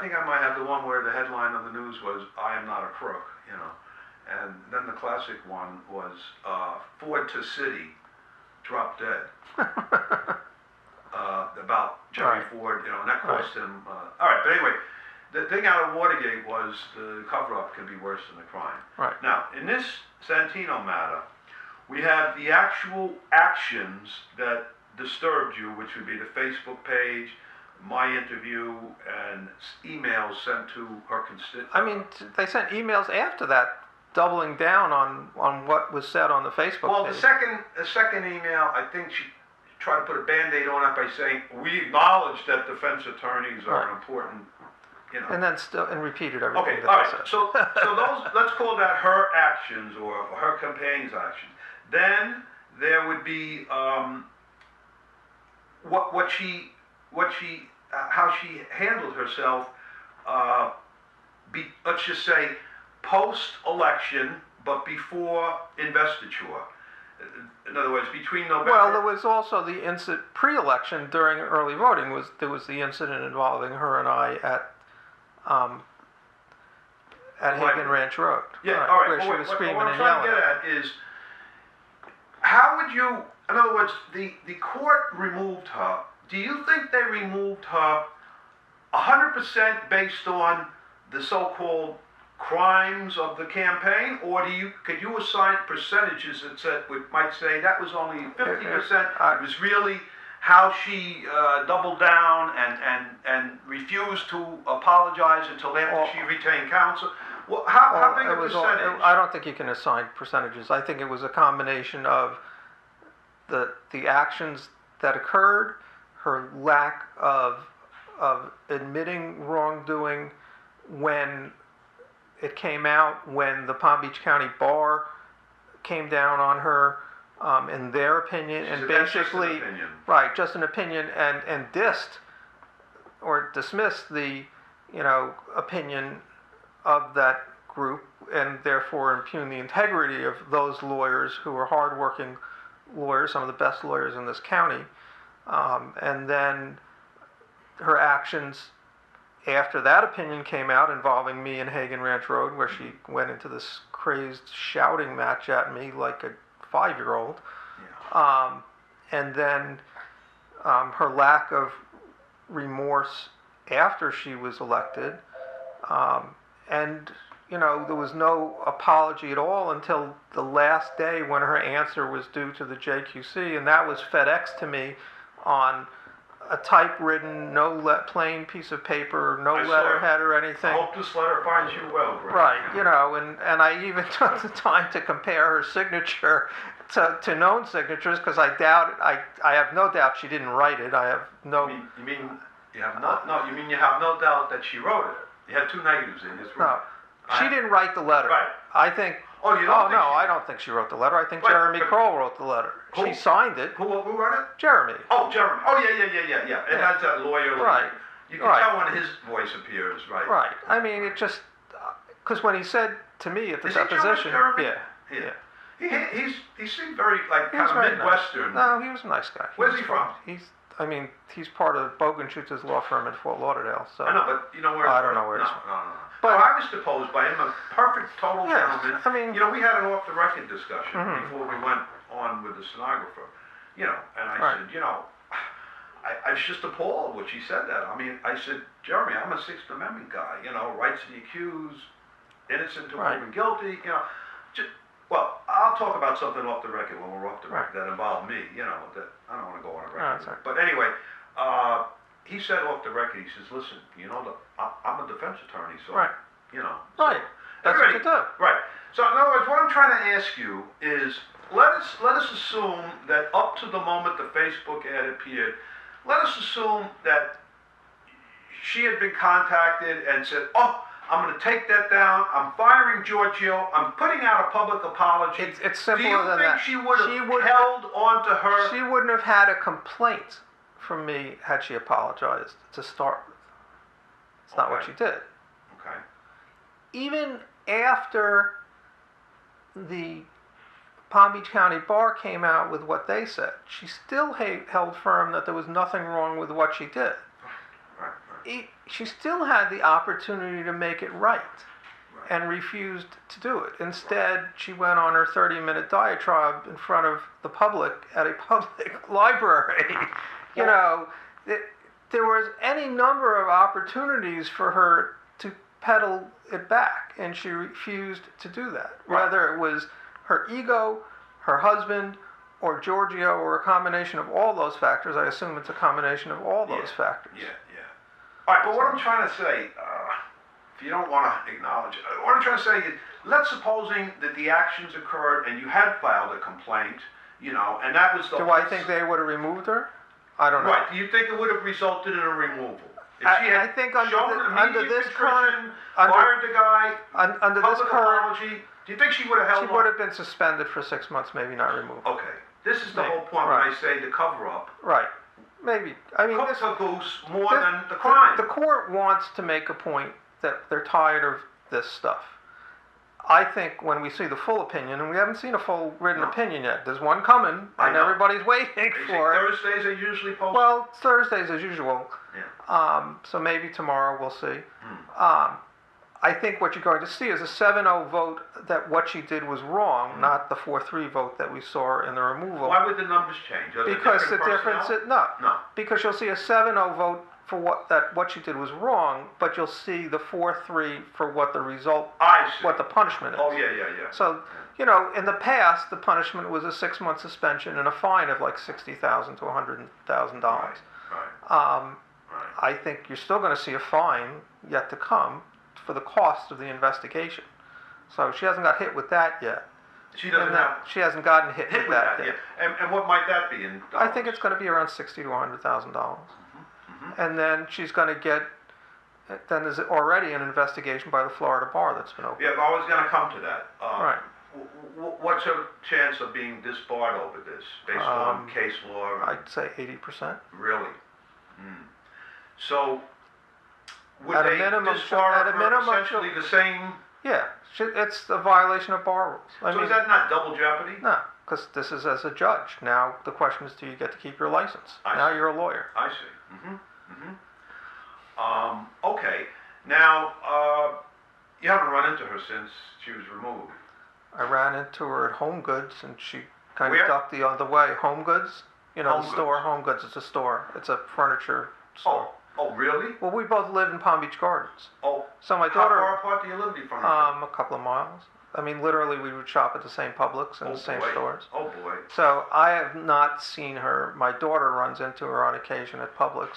think I might have the one where the headline on the news was "I am not a crook," you know, and then the classic one was Ford to City, drop dead. About Jerry Ford, you know, and that cost him. All right, but anyway, the thing out of Watergate was the cover-up can be worse than the crime. Right. Now, in this Santino matter, we have the actual actions that disturbed you, which would be the Facebook page, my interview, and emails sent to her constituents. I mean, they sent emails after that, doubling down on what was said on the Facebook page. Well, the second email, I think she tried to put a Band-Aid on it by saying, we acknowledge that defense attorneys are an important you know. And repeated everything Okay, that all they right. said. So those, let's call that her actions or her campaign's actions. Then there would be how she handled herself. Let's just say post-election, but before investiture. In other words, between November. Well, there was also the incident pre-election during early voting. There was the incident involving her and I at Hagen Ranch Road. Yeah, all right. Where she was screaming what I'm and trying yelling. to get at is, how would you? In other words, the court removed her. Do you think they removed her 100% based on the so-called crimes of the campaign, or could you assign percentages that might say that was only 50%? It was really how she doubled down and refused to apologize until after she retained counsel. Well, how big a percentage? I don't think you can assign percentages. I think it was a combination of the actions that occurred, her lack of admitting wrongdoing when it came out, when the Palm Beach County Bar came down on her, in their opinion, and basically, just an opinion. Right, just an opinion, and dismissed the, opinion of that group, and therefore impugn the integrity of those lawyers who are hardworking lawyers, some of the best lawyers in this county, and then her actions after that opinion came out involving me in Hagen Ranch Road, where she went into this crazed shouting match at me like a 5-year-old, and then her lack of remorse after she was elected, and there was no apology at all until the last day when her answer was due to the JQC, and that was FedEx to me on a typewritten, plain piece of paper, no letterhead or anything. I hope this letter finds you well, Gregg. Right, and I even took the time to compare her signature to known signatures, because I have no doubt she didn't write it. I have no. You mean you have no doubt that she wrote it? You had two negatives in this. No, she didn't write the letter. Right. I think. Oh, you don't? I don't think she wrote the letter. I think Jeremy Kroll wrote the letter. Who? She signed it. Who wrote it? Jeremy. Oh, Jeremy. Oh, yeah. It has that lawyer. Right. You can tell when his voice appears, right? Right. I mean, it just because when he said to me at the deposition, yeah. He seemed very kind of Midwestern. Nice. No, he was a nice guy. Where's he from? He's part of Bogenschutz's law firm in Fort Lauderdale. So I know, but you know where? I don't know where. No. But I was deposed by him, a perfect, total gentleman. I mean, we had an off-the-record discussion before we went on with the stenographer. And I said, I was just appalled when she said that. I mean, I said, Jeremy, I'm a Sixth Amendment guy. Rights of the accused, innocent to proven guilty. Well, I'll talk about something off the record when we're off the record that involved me. That I don't want to go on a record. But anyway. He said off the record, he says, listen, I'm a defense attorney, so, Right. So, that's what you do. Right. So, in other words, what I'm trying to ask you is, let us assume that up to the moment the Facebook ad appeared, let us assume that she had been contacted and said, oh, I'm going to take that down, I'm firing Giorgio, I'm putting out a public apology. It's simpler than that. Do you think she would have held on to her? She wouldn't have had a complaint from me had she apologized to start with. It's not what she did. Okay. Even after the Palm Beach County Bar came out with what they said, she still held firm that there was nothing wrong with what she did. Right. She still had the opportunity to make it right and refused to do it. Instead, she went on her 30-minute diatribe in front of the public at a public library. There was any number of opportunities for her to pedal it back, and she refused to do that. Right. Whether it was her ego, her husband, or Giorgio, or a combination of all those factors. I assume it's a combination of all those factors. Yeah. All right, but what I'm trying to say, if you don't want to acknowledge it, what I'm trying to say is, let's supposing that the actions occurred and you had filed a complaint, and that was the... Do I think they would have removed her? I don't know. Right. Do you think it would have resulted in a removal? If she had I think under shown this current fired the guy, under this public current, apology, do you think she would have held she on? would have been suspended for 6 months, maybe not removed. Okay, this is the Maybe. whole point Right. when I say the cover-up. Right. Maybe. I mean, Cooks a goose more this- than the crime. The court wants to make a point that they're tired of this stuff. I think when we see the full opinion, and we haven't seen a full written opinion yet, there's one coming, I and know. everybody's waiting for it. Thursdays are usually posted. Well, Thursdays as usual. Yeah. So maybe tomorrow we'll see. I think what you're going to see is a 7-0 vote that what she did was wrong, not the 4-3 vote that we saw in the removal. Why would the numbers change? Are there Because the different difference, personnel? No. because you'll see a 7-0 vote for what she did was wrong, but you'll see the 4-3 for what the result, I see. what the punishment is. Oh, yeah. So, you know, in the past, the punishment was a 6-month suspension and a fine of like $60,000 to $100,000. Right. I think you're still going to see a fine yet to come for the cost of the investigation. So she hasn't got hit with that yet. She doesn't have She hasn't gotten hit hit with that yeah. yet. And what might that be in I dollars? think it's going to be around $60,000 to $100,000. And then she's going to get. Then there's already an investigation by the Florida bar that's been opened. Yeah, I was going to come to that. Right. What's her chance of being disbarred over this, based on case law? I'd say 80%. Really? So, would At a they minimum, disbar at a her minimum, essentially the same? Yeah, it's a violation of bar rules. I So mean, is that not double jeopardy? no, because this is as a judge. Now the question is, do you get to keep your license? I Now see. you're a lawyer. I see. Okay. Now, you haven't run into her since she was removed. I ran into her at Home Goods, and she kind Where? of ducked the other way. Home Goods, you know, Home the Goods. store. Home Goods, it's a store. It's a furniture store. Oh, really? Well, we both live in Palm Beach Gardens, Oh, so my how daughter, far apart do you live from her? a couple of miles. I mean, literally, we would shop at the same Publix and the same boy. stores. Oh, boy. So I have not seen her. My daughter runs into her on occasion at Publix,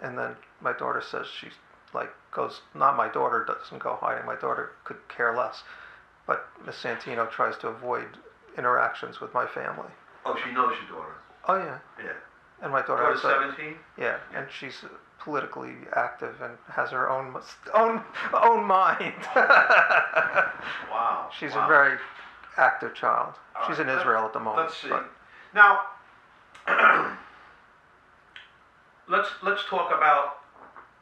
and then my daughter says she's like goes. Not my daughter doesn't go hiding. My daughter could care less, but Miss Santino tries to avoid interactions with my family. Oh, she knows your daughter. Oh yeah, Yeah. and my daughter Daughter's has 17? yeah, and she's politically active and has her own mind. Wow. She's wow. a very active child. All She's right, in Israel at the moment. Let's see. but- Now, let's talk about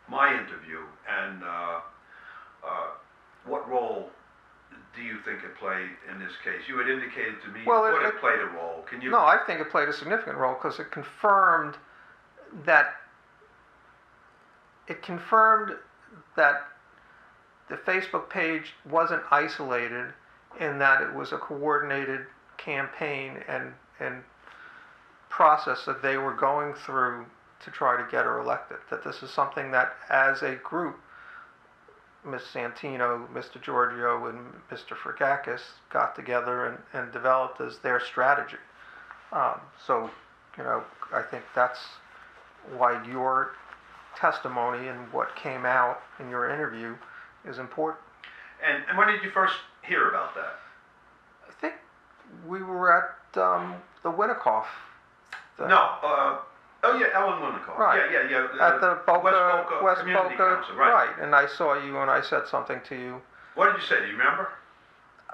my interview and what role do you think it played in this case? You had indicated to me Well, it played a role. Can you? No, I think it played a significant role because it confirmed that the Facebook page wasn't isolated, in that it was a coordinated campaign and process that they were going through to try to get her elected. That this is something that, as a group, Ms. Santino, Mr. Giorgio, and Mr. Fragakis got together and developed as their strategy. So, you know, I think that's why your testimony and what came out in your interview is important. And when did you first hear about that? I think we were at the Winnicott. Ellen Winnicott. Right. Yeah. At the West Community Boca, Council, right. And I saw you and I said something to you. What did you say? Do you remember?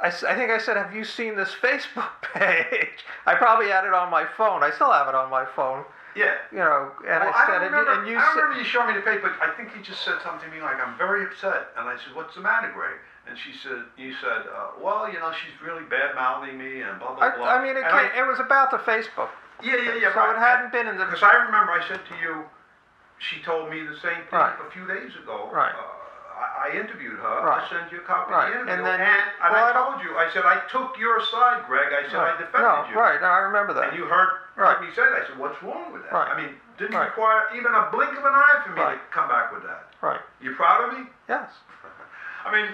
I think I said, have you seen this Facebook page? I probably had it on my phone. I still have it on my phone. Yeah. You know, and Well, I said, don't remember, and you I don't said, remember you showing me the page, but I think you just said something to me like, I'm very upset. And I said, what's the matter, Greg? And you said, well, you know, she's really bad-mouthing me and blah, blah, blah. I mean, it was about the Facebook. Yeah, So right. it hadn't been in the... Because I remember I said to you, she told me the same thing Right. a few days ago. Right. I interviewed her. Right. I'll send you a copy Right. of the interview. And then I told you, I said, I took your side, Greg. I said, I defended you. Right, no, I remember that. And you heard Right. me say that. I said, what's wrong with that? Right. I mean, didn't Right. require even a blink of an eye for me Right. to come back with that. Right. You proud of me? Yes. I mean,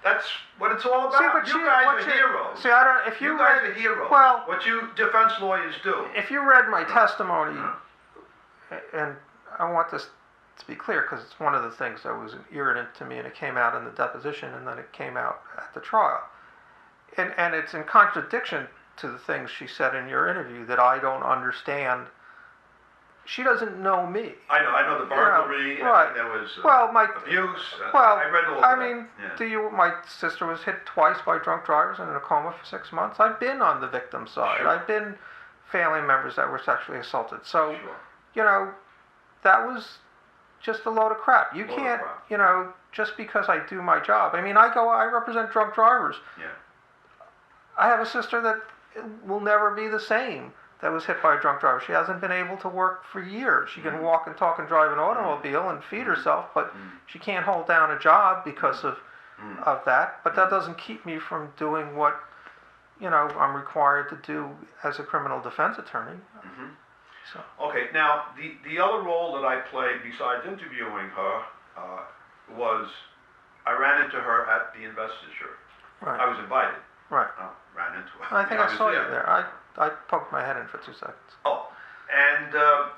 that's what it's all about. See, but you guys are heroes. See, I don't... If You you guys read, are heroes. Well... What you defense lawyers do. If you read my testimony, and I want this to be clear because it's one of the things that was irritant to me, and it came out in the deposition, and then it came out at the trial. And it's in contradiction to the things she said in your interview, that I don't understand she doesn't know me. I know the burglary, right. and there was well, abuse. Well, I read all of I that. mean, Yeah. my sister was hit twice by drunk drivers and in a coma for 6 months. I've been on the victim side. Sure. I've been family members that were sexually assaulted. So, Sure. that was just a load of crap. You can't, just because I do my job. I mean, I represent drunk drivers. Yeah. I have a sister that will never be the same that was hit by a drunk driver. She hasn't been able to work for years. She can walk and talk and drive an automobile and feed herself, but she can't hold down a job because of that. But that doesn't keep me from doing what, I'm required to do as a criminal defense attorney. Mm-hmm. So. Okay, now the other role that I played besides interviewing her was I ran into her at the investiture. Right. I was invited. Right. I ran into her. I think I saw you there. I poked my head in for 2 seconds. Oh, and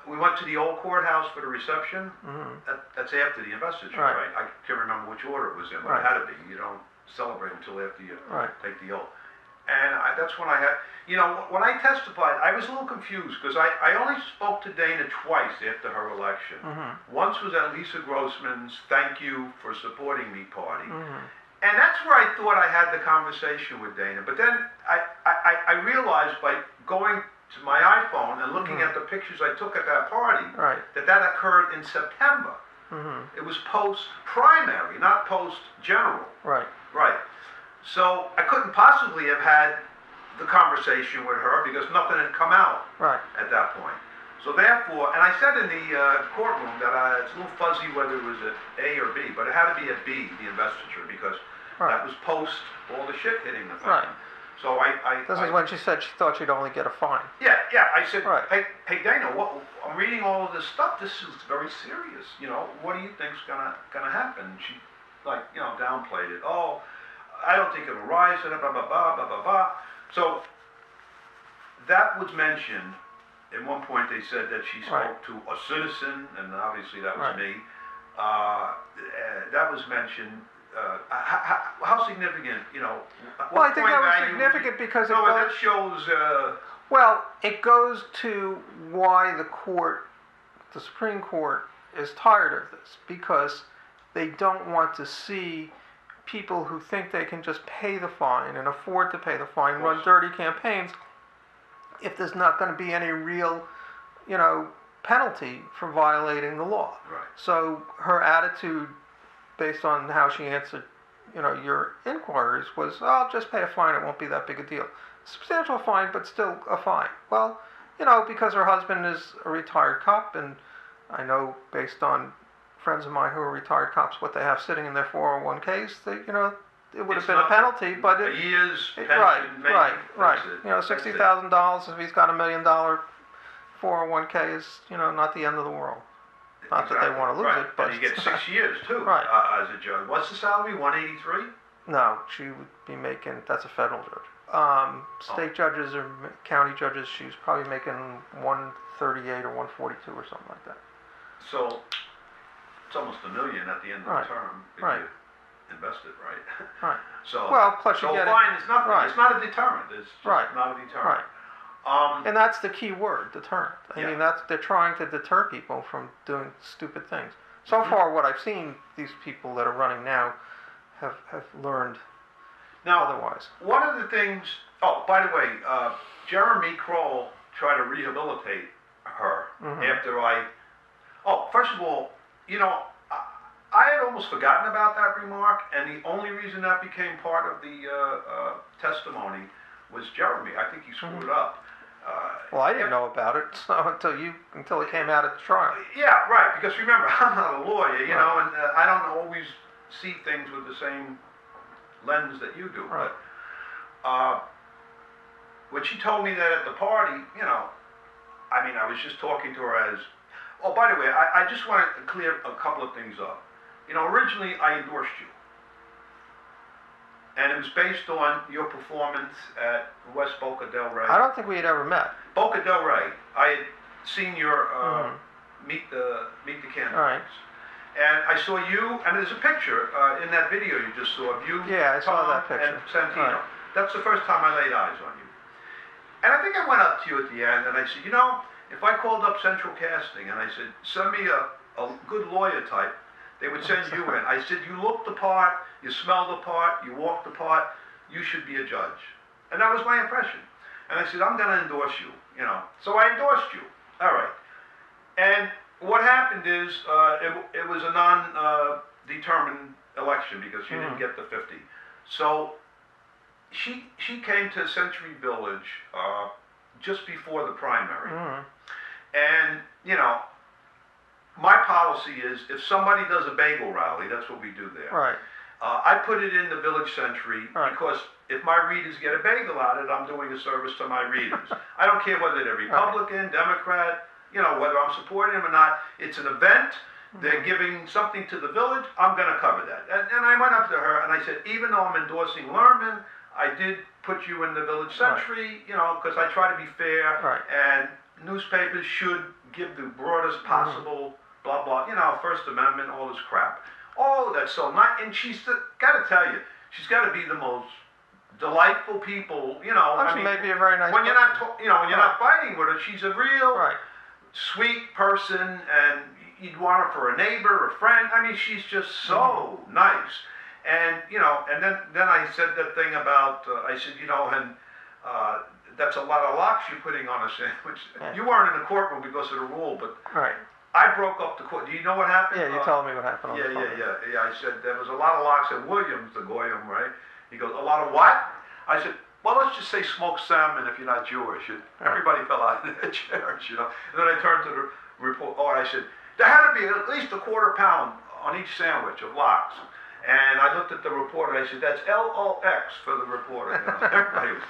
we went to the old courthouse for the reception. Mm-hmm. That's after the investiture, right? I can't remember which order it was in, but it had to be. You don't celebrate until after you take the oath. And that's when I had, when I testified, I was a little confused because I only spoke to Dana twice after her election. Mm-hmm. Once was at Lisa Grossman's "Thank you for supporting me" party. Mm-hmm. And that's where I thought I had the conversation with Dana. But then I realized by going to my iPhone and looking at the pictures I took at that party that occurred in September. Mm-hmm. It was post-primary, not post-general. Right. Right. So I couldn't possibly have had the conversation with her because nothing had come out at that point. So therefore, and I said in the courtroom that it's a little fuzzy whether it was an A or B, but it had to be a B, the investiture, because that was post all the shit hitting the thing. Right. So This is when she said she thought she'd only get a fine. Yeah. I said, hey Dana, I'm reading all of this stuff. This is very serious. What do you think's gonna happen? She downplayed it. Oh, I don't think it'll rise. Blah blah blah blah blah blah. So that was mentioned. At one point, they said that she spoke to a citizen, and obviously that was me. That was mentioned. How significant, Well, I think that was significant because that shows. Well, it goes to why the Supreme Court, is tired of this, because they don't want to see people who think they can just pay the fine and afford to pay the fine run dirty campaigns if there's not going to be any real, penalty for violating the law. Right. So her attitude, based on how she answered, your inquiries, was, oh, I'll just pay a fine, it won't be that big a deal. Substantial fine, but still a fine. Well, because her husband is a retired cop, and I know based on friends of mine who are retired cops what they have sitting in their 401ks, it would have been a penalty, but a year's pension, right. $60,000 if he's got $1 million 401k is, not the end of the world. Not that they want to lose it, but and you get 6 years too, as a judge. What's the salary? 183? No, she would be making. That's a federal judge. State judges or county judges, she's probably making 138 or 142 or something like that. So it's almost $1 million at the end of the term if you invest it, right? Right. So plus you get fine is nothing. It's not a deterrent. It's just not a deterrent. Right. And that's the key word, deterrent. I mean, they're trying to deter people from doing stupid things. So far, what I've seen, these people that are running now have learned otherwise. One of the things. Oh, by the way, Jeremy Kroll tried to rehabilitate her after I. Oh, first of all, I had almost forgotten about that remark, and the only reason that became part of the testimony was Jeremy. I think he screwed it up. Well, I didn't know about it until it came out at the trial. Yeah, right. Because remember, I'm not a lawyer, and I don't always see things with the same lens that you do. Right. But when she told me that at the party, I was just talking to her as. Oh, by the way, I just wanted to clear a couple of things up. Originally I endorsed you. And it was based on your performance at West Boca del Rey. I don't think we had ever met. Boca del Rey. I had seen your meet the candidates. All right. And I saw you, and there's a picture in that video you just saw of you, I saw Tom, that picture. and Santino. Right. That's the first time I laid eyes on you. And I think I went up to you at the end and I said, if I called up Central Casting and I said, send me a good lawyer type, they would send you in. I said, you look the part, you smell the part, you walk the part, you should be a judge. And that was my impression. And I said, I'm going to endorse you, So I endorsed you. All right. And what happened is it was a non-determined election because she didn't get the 50. So she came to Century Village just before the primary. And, my policy is if somebody does a bagel rally, that's what we do there. Right. I put it in the Village Century because if my readers get a bagel out of it, I'm doing a service to my readers. I don't care whether they're Republican, Democrat, whether I'm supporting them or not. It's an event. They're giving something to the village. I'm going to cover that. And I went up to her and I said, even though I'm endorsing Lerman, I did put you in the Village Century, because I try to be fair. Right. And newspapers should give the broadest possible, blah, blah, First Amendment, all this crap. Oh, that's so nice. And she's got to tell you, she's got to be the most delightful people, She may be a very nice when you're person. not, when you're not fighting with her, she's a real sweet person, and you'd want her for a neighbor, a friend. I mean, she's just so nice. And, and then I said that thing about, I said, that's a lot of locks you're putting on a sandwich. You weren't in the courtroom because of the rule, but I broke up the court. Do you know what happened? Yeah, you told me what happened on the phone. Yeah. I said there was a lot of locks at Williams, the Goyim, right? He goes, a lot of what? I said, well, let's just say smoked salmon if you're not Jewish. And everybody fell out of their chairs, And then I turned to the report. Oh, and I said, there had to be at least a quarter pound on each sandwich of lox. And I looked at the reporter and I said, that's LOX for the reporter. Everybody was,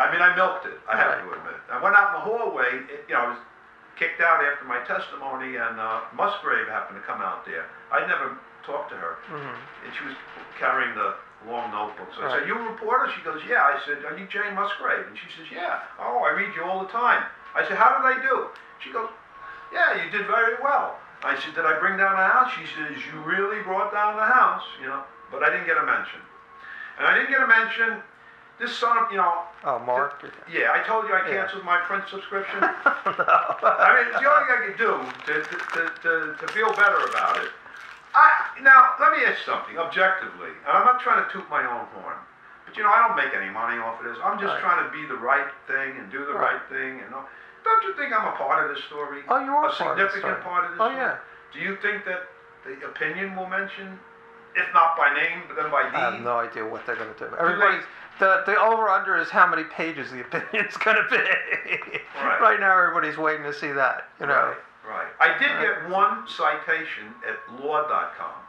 I milked it, I have to admit. I went out in the hallway, I was kicked out after my testimony, and Musgrave happened to come out there. I never talked to her. And she was carrying the long notebook. So I said, you a reporter? She goes, yeah. I said, are you Jane Musgrave? And she says, yeah. Oh, I read you all the time. I said, how did I do? She goes, yeah, you did very well. I said, did I bring down the house? She says, you really brought down the house, but I didn't get a mention. And I didn't get a mention. This son of, Oh, Mark? Yeah, I told you I canceled my print subscription. No. I mean, it's the only thing I could do to feel better about it. Now, let me ask you something, objectively, and I'm not trying to toot my own horn, but I don't make any money off of this. I'm just trying to be the right thing and do the right thing. Don't you think I'm a part of this story? Oh, you are a significant part of this story? Yeah. Do you think that the opinion will mention, if not by name, but then by deed? I have no idea what they're going to do. Everybody's the over/under is how many pages the opinion's going to be. Right now, everybody's waiting to see that. Right. I did get one citation at law.com.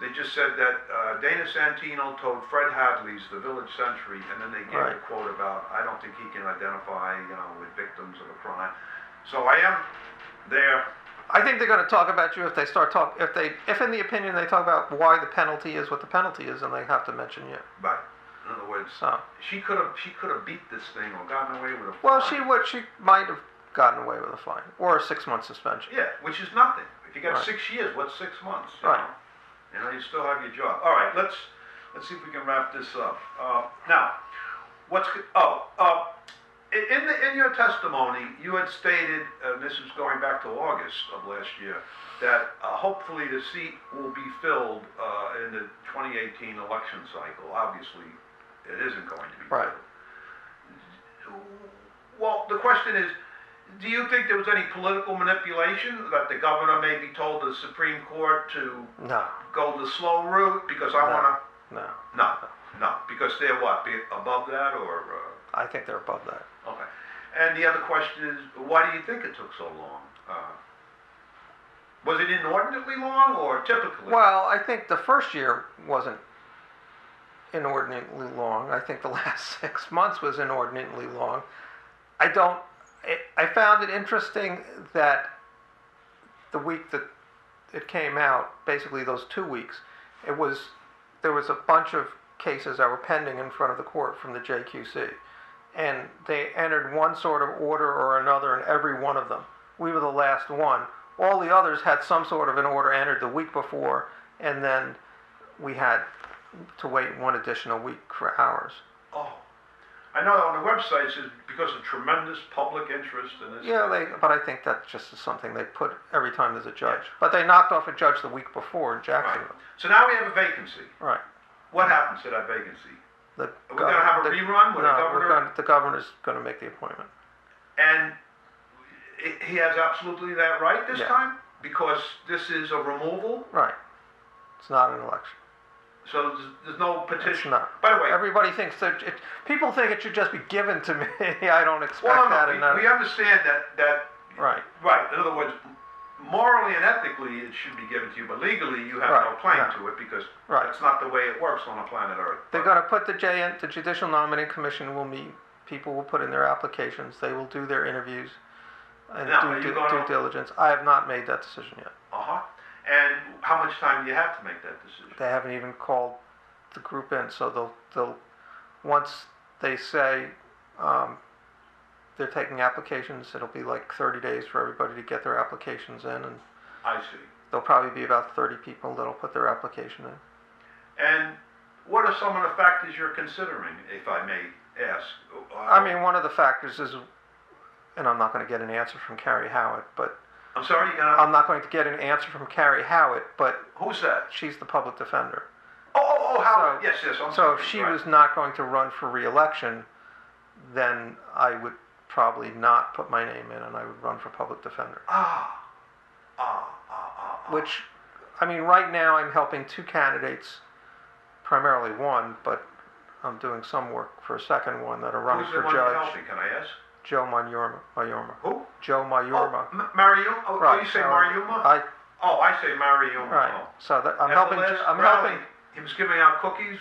They just said that Dana Santino told Fred Hadley's The Village Century, and then they gave a quote about, I don't think he can identify, with victims of a crime. So I am there. I think they're going to talk about you if they start talk. If in the opinion they talk about why the penalty is what the penalty is, and they have to mention you. Right. In other words, she could have beat this thing or gotten away with a fine. Well, she might have gotten away with a fine or a 6-month suspension. Yeah, which is nothing. If you got 6 years, what's 6 months? You still have your job. All right, let's see if we can wrap this up. Now, in your testimony, you had stated, this is going back to August of last year, that hopefully the seat will be filled in the 2018 election cycle. Obviously, it isn't going to be filled. Well, the question is, do you think there was any political manipulation, that the governor maybe told the Supreme Court to go the slow route because I want to... No, because they're what, above that, or... I think they're above that. Okay. And the other question is, why do you think it took so long? Was it inordinately long, or typically? Well, I think the first year wasn't inordinately long. I think the last 6 months was inordinately long. I found it interesting that the week that it came out, basically those 2 weeks, there was a bunch of cases that were pending in front of the court from the JQC. And they entered one sort of order or another in every one of them. We were the last one. All the others had some sort of an order entered the week before, and then we had to wait one additional week for ours. Oh. I know on the website it says because of tremendous public interest in this. Yeah, but I think that just is something they put every time there's a judge. But they knocked off a judge the week before in Jacksonville. Right. So now we have a vacancy. Right. What happens to that vacancy? Are we going to have a rerun with the governor? The governor's going to make the appointment. And he has absolutely that right this time? Because this is a removal? Right. It's not an election. So there's no petition? It's not. By the way... Everybody thinks that... people think it should just be given to me. I don't expect that. We understand that... Right. Right. In other words, morally and ethically it should be given to you, but legally you have no claim to it because that's not the way it works on the planet Earth. They're going to put the Judicial Nominating Commission will meet. People will put in their applications. They will do their interviews and do due diligence. I have not made that decision yet. And how much time do you have to make that decision? They haven't even called the group in, so they'll once they say they're taking applications, it'll be like 30 days for everybody to get their applications in, and I see. There'll probably be about 30 people that'll put their application in. And what are some of the factors you're considering, if I may ask? I mean, one of the factors is, and I'm not going to get an answer from Carrie Howitt, but I'm sorry, I'm not going to get an answer from Carrie Howitt, but who's that? She's the public defender. Howitt. Yes. So if she was not going to run for re-election, then I would probably not put my name in, and I would run for public defender. Which, I mean, right now I'm helping two candidates, primarily one, but I'm doing some work for a second one that are running for judge. Who's the one you're helping, can I ask? Joe Mayorma. Who? Joe Mayorma. Mariuma? Oh, right. You say Mariuma? I say Mariuma. Right. Oh. So I'm helping. He was giving out cookies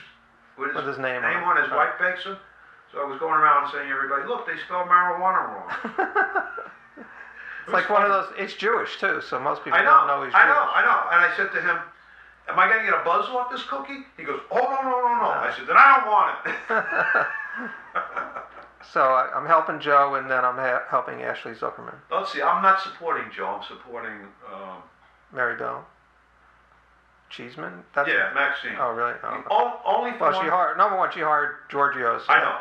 with his name on. His wife bakes them. So I was going around saying to everybody, look, they spelled marijuana wrong. It's like one of those. It's Jewish too, so most people don't know he's Jewish. I know. And I said to him, am I going to get a buzz off this cookie? He goes, oh, no. I said, then I don't want it. So I'm helping Joe, and then I'm helping Ashley Zuckerman. Let's see, I'm not supporting Joe, I'm supporting... Mary Bell. Cheeseman? Maxine. Oh, really? Oh. Only for she hired Giorgio. So I know.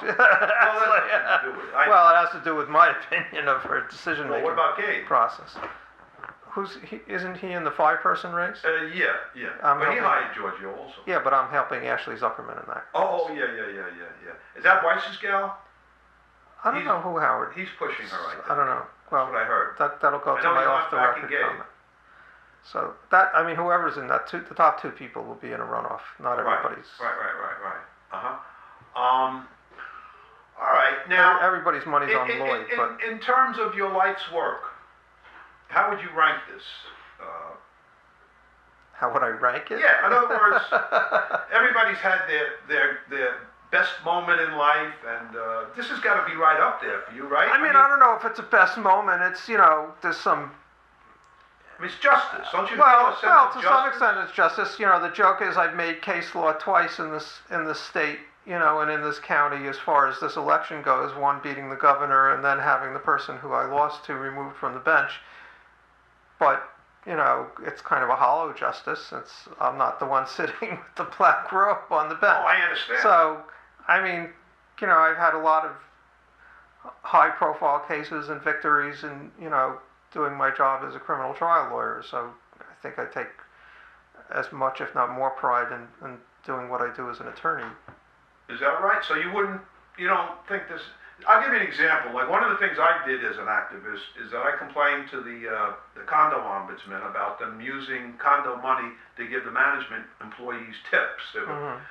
Well, it has to do with my opinion of her decision-making what about Gabe? Process. Isn't he in the 5-person race? Yeah. But he hired Giorgio also. Yeah, but I'm helping Ashley Zuckerman in that. Yeah. Is that Weiss's gal? I don't know who Howard. He's pushing her, I think. I don't know. Well, that's what I heard. That'll go to my off-the-record comment. So whoever's in that, the top 2 people will be in a runoff. Not everybody's. Right. All right. Now, everybody's money's on Lloyd. But in terms of your life's work, how would you rank this? How would I rank it? Yeah. In other words, everybody's had their best moment in life, and this has got to be right up there for you, right? I mean, I don't know if it's a best moment. It's, there's some... I mean, it's justice, don't you? Well, to some extent it's justice. The joke is I've made case law twice in this state, and in this county as far as this election goes, one beating the governor and then having the person who I lost to removed from the bench. But, it's kind of a hollow justice. I'm not the one sitting with the black robe on the bench. Oh, I understand. So, I mean, I've had a lot of high-profile cases and victories and, doing my job as a criminal trial lawyer. So I think I take as much, if not more, pride in doing what I do as an attorney. Is that right? So you don't think this... I'll give you an example. Like, one of the things I did as an activist is that I complained to the condo ombudsman about them using condo money to give the management employees tips. They would,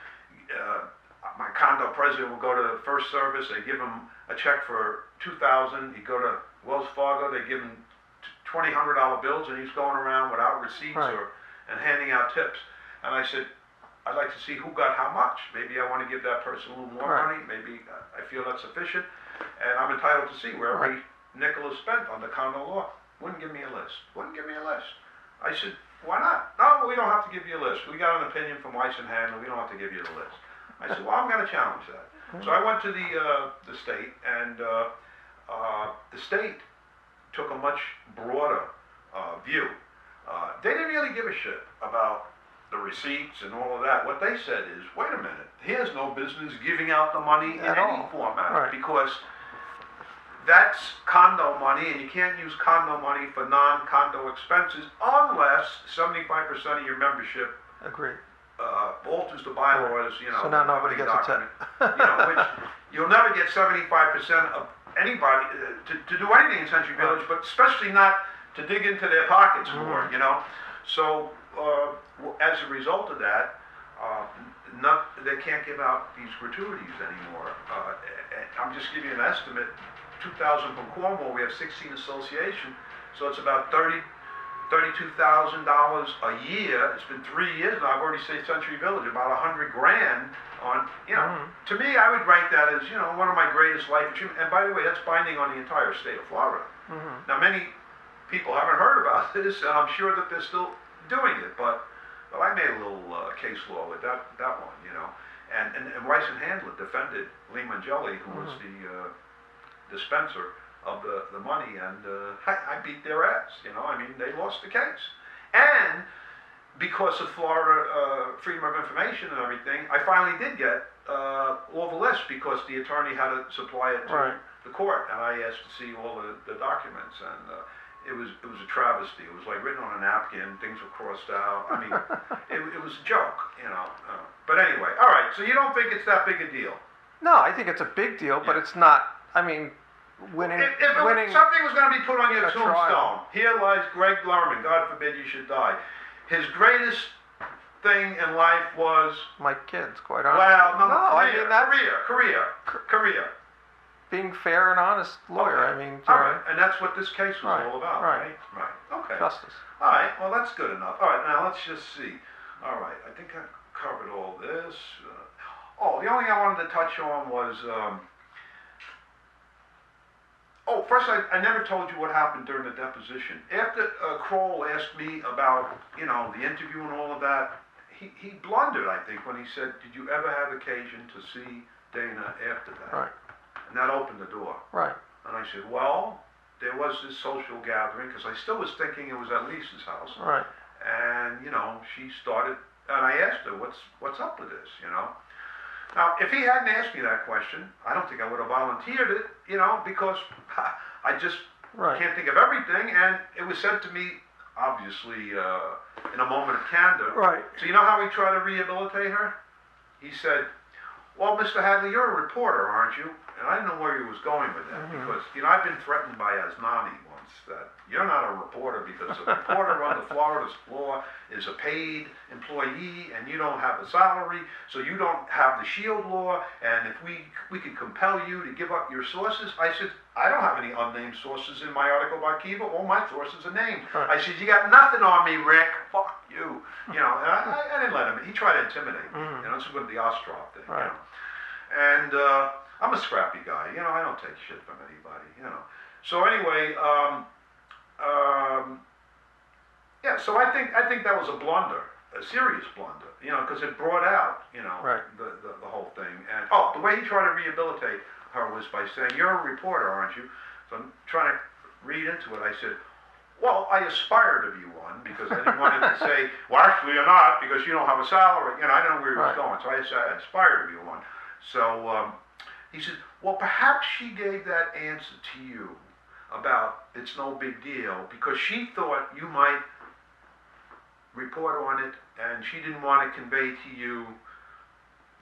my condo president would go to First Service, they give him a check for $2,000. He'd go to Wells Fargo, they give him $2,000 bills, and he's going around without receipts and handing out tips. And I said, I'd like to see who got how much. Maybe I want to give that person a little more money. Maybe I feel that's sufficient. And I'm entitled to see where every nickel is spent under condo law. Wouldn't give me a list. I said, why not? No, we don't have to give you a list. We got an opinion from Weiss and Handler. We don't have to give you the list. I said, well, I'm going to challenge that. So I went to the state, and the state took a much broader view. They didn't really give a shit about the receipts and all of that. What they said is, wait a minute, he has no business giving out the money in any format, because that's condo money, and you can't use condo money for non-condo expenses unless 75% of your membership Agreed. alters the bylaws, So now nobody gets a tip. Which you'll never get 75% of anybody to do anything in Century Village, but especially not to dig into their pockets more, So as a result of that, they can't give out these gratuities anymore. I'm just giving you an estimate. 2,000 from Cornwall, we have 16 association, so it's about $32,000 a year. It's been 3 years now. I've already said Century Village, about $100 grand on, To me, I would rank that as, one of my greatest life achievements. And by the way, that's binding on the entire state of Florida. Now, many people haven't heard about this, and I'm sure that they're still doing it, but I made a little case law with that one, And Weiss and Handler defended Lerman, who was the dispenser of the money, and I beat their ass, they lost the case. And because of Florida Freedom of Information and everything, I finally did get all the lists because the attorney had to supply it to the court, and I asked to see all the documents, and it was a travesty. It was like written on a napkin, things were crossed out. I mean, it was a joke, But anyway, all right, so you don't think it's that big a deal? No, I think it's a big deal, but it's not, winning. If something was going to be put on your tombstone, here lies Gregg Lerman, God forbid you should die. His greatest thing in life was... My kids, quite honestly. Career. Being fair and honest lawyer, Okay. All right, and that's what this case was all about, right? Okay. Justice. All right, well, that's good enough. All right, now let's just see. All right, I think I covered all this. The only thing I wanted to touch on was... first, I never told you what happened during the deposition. After Kroll asked me about, the interview and all of that, he blundered, I think, when he said, "Did you ever have occasion to see Dana after that?" Right. And that opened the door. Right. And I said, well, there was this social gathering, because I still was thinking it was at Lisa's house. Right. And, she started, and I asked her, what's up with this, Now, if he hadn't asked me that question, I don't think I would have volunteered it, because I just can't think of everything, and it was said to me, obviously, in a moment of candor. Right. So you know how we try to rehabilitate her? He said, well, Mr. Hadley, you're a reporter, aren't you? And I didn't know where he was going with that, because, I've been threatened by Asnani once that you're not a reporter because a reporter under Florida's law is a paid employee and you don't have a salary, so you don't have the shield law, and if we could compel you to give up your sources. I said, I don't have any unnamed sources in my article about Kiva. All my sources are named. I said, you got nothing on me, Rick. Fuck you. And I didn't let him. He tried to intimidate me. This is with the Ostrov thing. Right. And I'm a scrappy guy. I don't take shit from anybody. So anyway, so I think that was a blunder, a serious blunder. Because it brought out, the whole thing. And the way he tried to rehabilitate her was by saying, "You're a reporter, aren't you?" So I'm trying to read into it. I said, well, I aspire to be one, because I didn't want him to say, well, actually you're not, because you don't have a salary. I didn't know where he was going. So I said, I aspire to be one. So he said, well, perhaps she gave that answer to you about it's no big deal because she thought you might report on it, and she didn't want to convey to you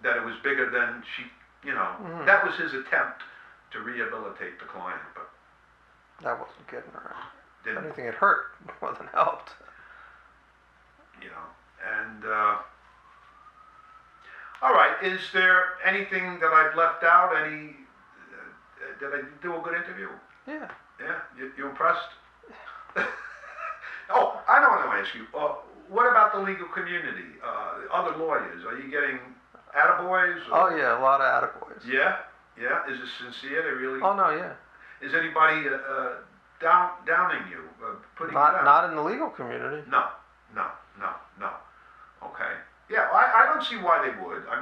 that it was bigger than she, That was his attempt to rehabilitate the client, but that wasn't getting her. If anything, it hurt more than helped. And all right, is there anything that I've left out? Did I do a good interview? Yeah. Yeah, you impressed? I know what I want to ask you. What about the legal community? Other lawyers, are you getting attaboys? Oh yeah, a lot of attaboys. Yeah. Is it sincere? They really? Oh no, yeah. Is anybody downing you, putting you down? Not in the legal community. No. Okay. Yeah, I don't see why they would. I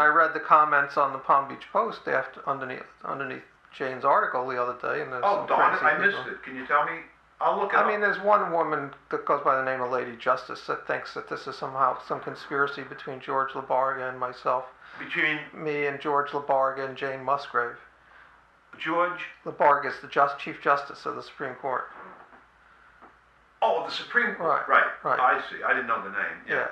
read the comments on the Palm Beach Post underneath Jane's article the other day, and there's some darn it, crazy I people. missed it. Can you tell me? I'll look it up. There's one woman that goes by the name of Lady Justice that thinks that this is somehow some conspiracy between George LaBarga and myself. Between me and George LaBarga and Jane Musgrave. George? LeBarg is the Chief Justice of the Supreme Court. Oh, the Supreme Court. Right. I see. I didn't know the name. Yeah.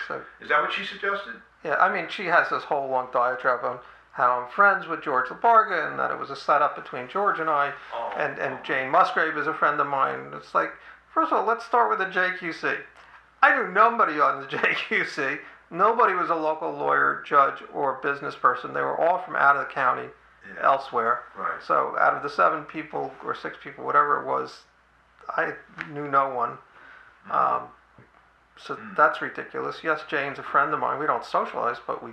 So, is that what she suggested? Yeah, I mean, she has this whole long diatribe on how I'm friends with George LaBarga and that it was a setup between George and I, and Jane Musgrave is a friend of mine. It's like, first of all, let's start with the JQC. I knew nobody on the JQC. Nobody was a local lawyer, judge, or business person. They were all from out of the county, elsewhere. Right. So out of the 7 people or 6 people, whatever it was, I knew no one. So that's ridiculous. Yes, Jane's a friend of mine. We don't socialize, but we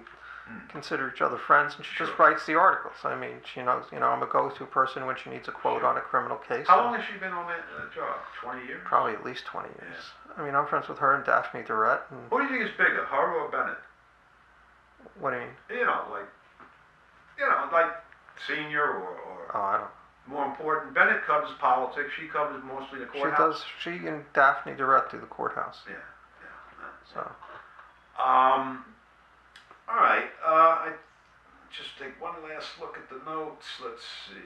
consider each other friends, and she just writes the articles. I mean, she knows, I'm a go-to person when she needs a quote on a criminal case. How long has she been on that job? 20 years? Probably at least 20 years. I mean, I'm friends with her and Daphne Durrett. And who do you think is bigger, her or Bennett? What do you mean? Like senior or I don't. More important. Bennett covers politics. She covers mostly the courthouse. She and Daphne Durrett do the courthouse. Yeah. So. All right. I just take one last look at the notes. Let's see.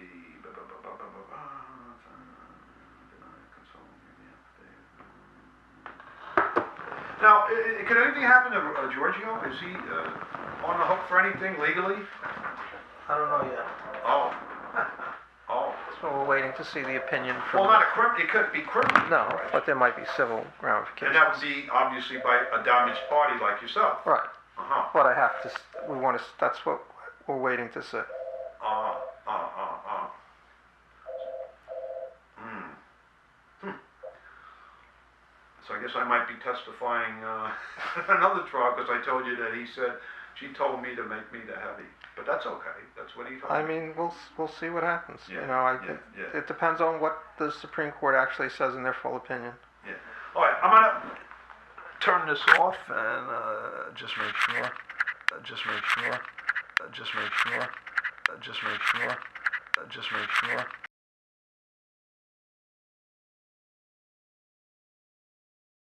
Now, could anything happen to Giorgio? Is he on the hook for anything legally? I don't know yet. Oh. So we're waiting to see the opinion from. Well, not a criminal. It could be criminal. No, but there might be civil ramifications. And that would be obviously by a damaged party like yourself. Right. Uh-huh. But I have to. We want to. That's what we're waiting to see. So I guess I might be testifying another trial because I told you that she told me to make me the heavy. But that's okay. That's what he told me. I mean, we'll see what happens. Yeah. It depends on what the Supreme Court actually says in their full opinion. Yeah. All right. I'm gonna turn this off and just make sure. Just make sure.